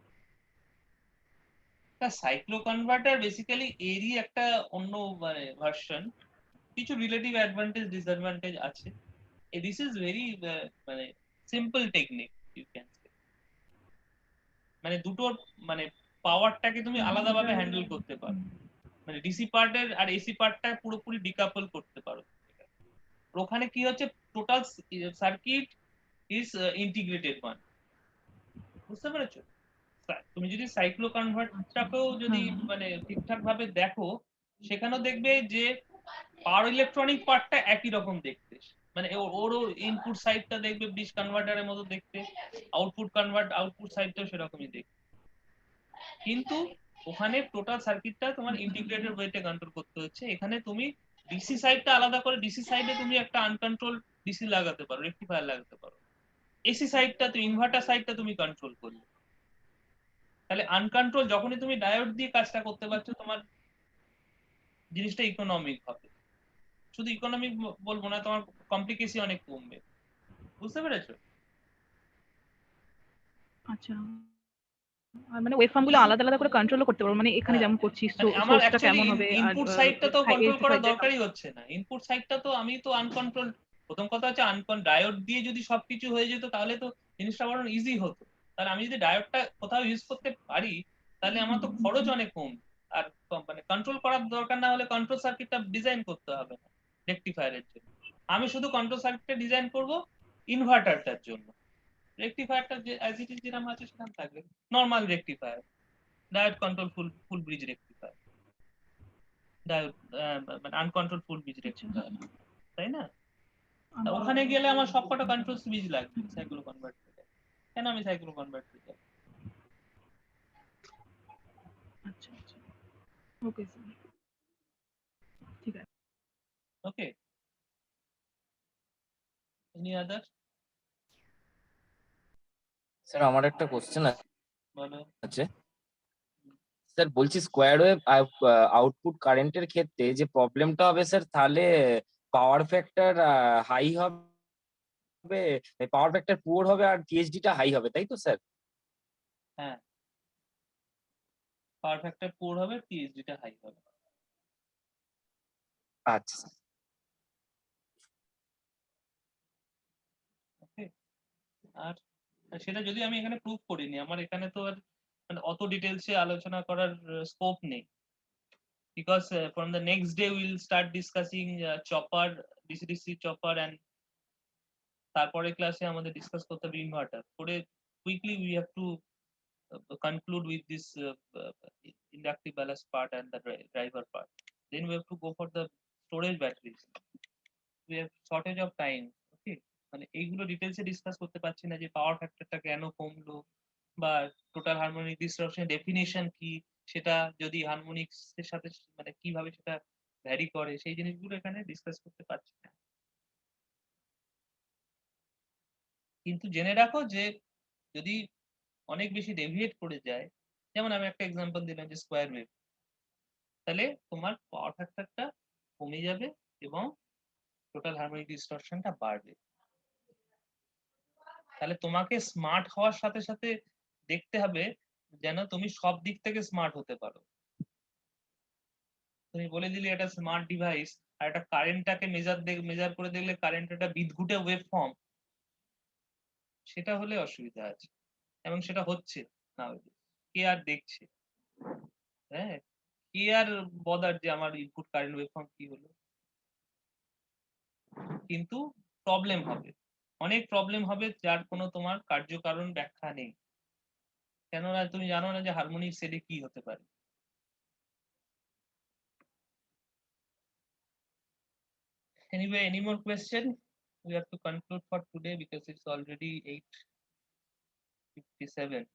সাইক্লো কনভার্টার বেসিক্যালি এরই একটা অন্য মানে ভার্সন, কিছু রিলেটিভ অ্যাডভান্টেজ ডিসঅ্যাডভান্টেজ আছে। দিস ইজ ভেরি মানে simple technique you can say, মানে দুটোর মানে পাওয়ারটাকে তুমি আলাদাভাবে হ্যান্ডেল করতে পারো, মানে ডিসি পার্টের আর এসি পার্টটা পুরোপুরি ডিকাপল করতে পারো। ওখানে কি হচ্ছে, total circuit is integrated one, বুঝতে পেরেছো? তুমি যদি সাইক্লো কনভার্টারটাকেও যদি মানে ঠিকঠাক ভাবে দেখো, সেখানেও দেখবে যে পাওয়ার ইলেকট্রনিক পার্টটা একই রকম দেখতে, মানে ওর ইনপুট সাইডটা দেখবে ডিস কনভার্টারের মতো দেখতে, আউটপুট সাইডটাও সেরকমই দেখতে, কিন্তু ওখানে টোটাল সার্কিটটা তোমার ইন্টিগ্রেটেড ওয়েতে কন্ট্রোল করতে হচ্ছে। এখানে তুমি ডিসি সাইডটা আলাদা করে, ডিসি সাইডে তুমি একটা আনকন্ট্রোল ডিসি লাগাতে পারো, রেকটিফায়ার লাগাতে পারো, এসি সাইডটা তুমি ইনভার্টার সাইডটা তুমি কন্ট্রোল করলে, তাহলে আনকন্ট্রোল যখনই তুমি ডায়োড দিয়ে কাজটা করতে পারছো, তোমার জিনিসটা ইকোনমিক হবে। শুধু ইকোনমিক বলবো না, তোমার কমপ্লিকেশন অনেক কমবে, বুঝতে পেরেছো? আচ্ছা, মানে ওয়েভফর্ম গুলো আলাদা আলাদা করে কন্ট্রোল করতে পারবো, মানে এখানে যেমন করছি আমার সোর্সটা কেমন হবে, আর ইনপুট সাইডটা তো কন্ট্রোল করার সাইডটা দরকারই হচ্ছে না, ইনপুট সাইডটা তো আমি তো আনকন্ট্রোল। প্রথম কথা হচ্ছে ডায়োড দিয়ে যদি সবকিছু হয়ে যেত তাহলে তো জিনিসটা বড় ইজি হতো। তাহলে আমি যদি ডায়োডটা কোথাও ইউজ করতে পারি তাহলে আমার তো খরচ অনেক কম, আর মানে কন্ট্রোল করার দরকার না হলে কন্ট্রোল সার্কিটটা ডিজাইন করতে হবে না রেকটিফায়ারের জন্য। আমি শুধু কন্ট্রোল সার্কিটটা ডিজাইন করব ইনভার্টারটার জন্য, রেকটিফায়ারটা যে অ্যাজ ইট ইজ যেরকম আছে সেরকম থাকবে, নরমাল রেকটিফায়ার। ডায়োড কন্ট্রোল ফুল ব্রিজ রেকটিফায়ার, ডায়োড মানে আনকন্ট্রোল ফুল ব্রিজ রেকটিফায়ার, তাই না? তা ওখানে গেলে আমার সবকটা কন্ট্রোল সুইচ লাগবে সাইক্লো কনভার্টারে। কেন আমি সাইক্লো কনভার্টারে যাব? আচ্ছা আচ্ছা, ওকে স্যার, ঠিক আছে। ওকে, এনি আদার? স্যার আমার একটা কোশ্চেন বলো। আছে স্যার, বলছি স্কোয়ার ওয়েভ আউটপুট কারেন্টের ক্ষেত্রে যে প্রবলেমটা হবে স্যার, তাহলে পাওয়ার ফ্যাক্টর হাই হবে, পাওয়ার ফ্যাক্টর পুয়ার হবে আর টিএসডিটা হাই হবে, তাই তো স্যার? হ্যাঁ, পাওয়ার ফ্যাক্টর পুয়ার হবে, টিএসডিটা হাই হবে। আচ্ছা স্যার। ওকে, আর সেটা যদি আমি এখানে প্রুভ করিনি, আমার এখানে তো আর মানে অত ডিটেলসে আলোচনা করার স্কোপ নেই, because from the next day will start discussing chopper, DC chopper, and তারপরে ক্লাসে আমাদের ডিসকাস করতে হবে ইনভার্টার করে quickly we have to conclude with this inductive ballast part and the driver part. Then we have to go for the storage batteries. We have shortage of time. Okay, মানে এইগুলো ডিটেলসে discuss করতে পারছি না যে পাওয়ার ফ্যাক্টরটা কেন কমলো বা টোটাল হারমোনিক ডিসরাপশন ডেফিনেশন কি, সেটা যদি হারমোনিক্স এর সাথে মানে কিভাবে সেটা ভ্যারি করে, সেই জিনিসগুলো এখানে ডিসকাস করতে পারছি না। কিন্তু জেনে রাখো যে যদি অনেক বেশি ডেভিয়েট করে যায়, যেমন আমি একটা এক্সাম্পল দিলাম যে স্কোয়ার ওয়েভ, তাহলে তোমার পাওয়ার ফ্যাক্টরটা কমে যাবে এবং টোটাল হারমোনিক ডিসটরশনটা বাড়বে। তাহলে তোমাকে স্মার্ট হওয়ার সাথে সাথে দেখতে হবে যেন তুমি সব দিক থেকে স্মার্ট হতে পারো। তুমি বলে দিলে এটা স্মার্ট ডিভাইস, আর একটা কারেন্টটাকে মেজার করে দেখলে কারেন্ট একটা বিদঘুটে ওয়েভ ফর্ম, সেটা হলে অসুবিধা আছে, এবং সেটা হচ্ছে না। কে আর দেখছে? হ্যাঁ, কে আর বদার যে আমার ইনপুট কারেন্ট ওয়েভ ফর্ম কি হলো? কিন্তু প্রবলেম হবে, অনেক প্রবলেম হবে যার কোনো তোমার কার্যকারণ ব্যাখ্যা নেই, কেননা তুমি জানো না যে হারমোনিক সেটে কি হতে পারে। Anyway, any more question? We have to conclude for today because it's already 8:57.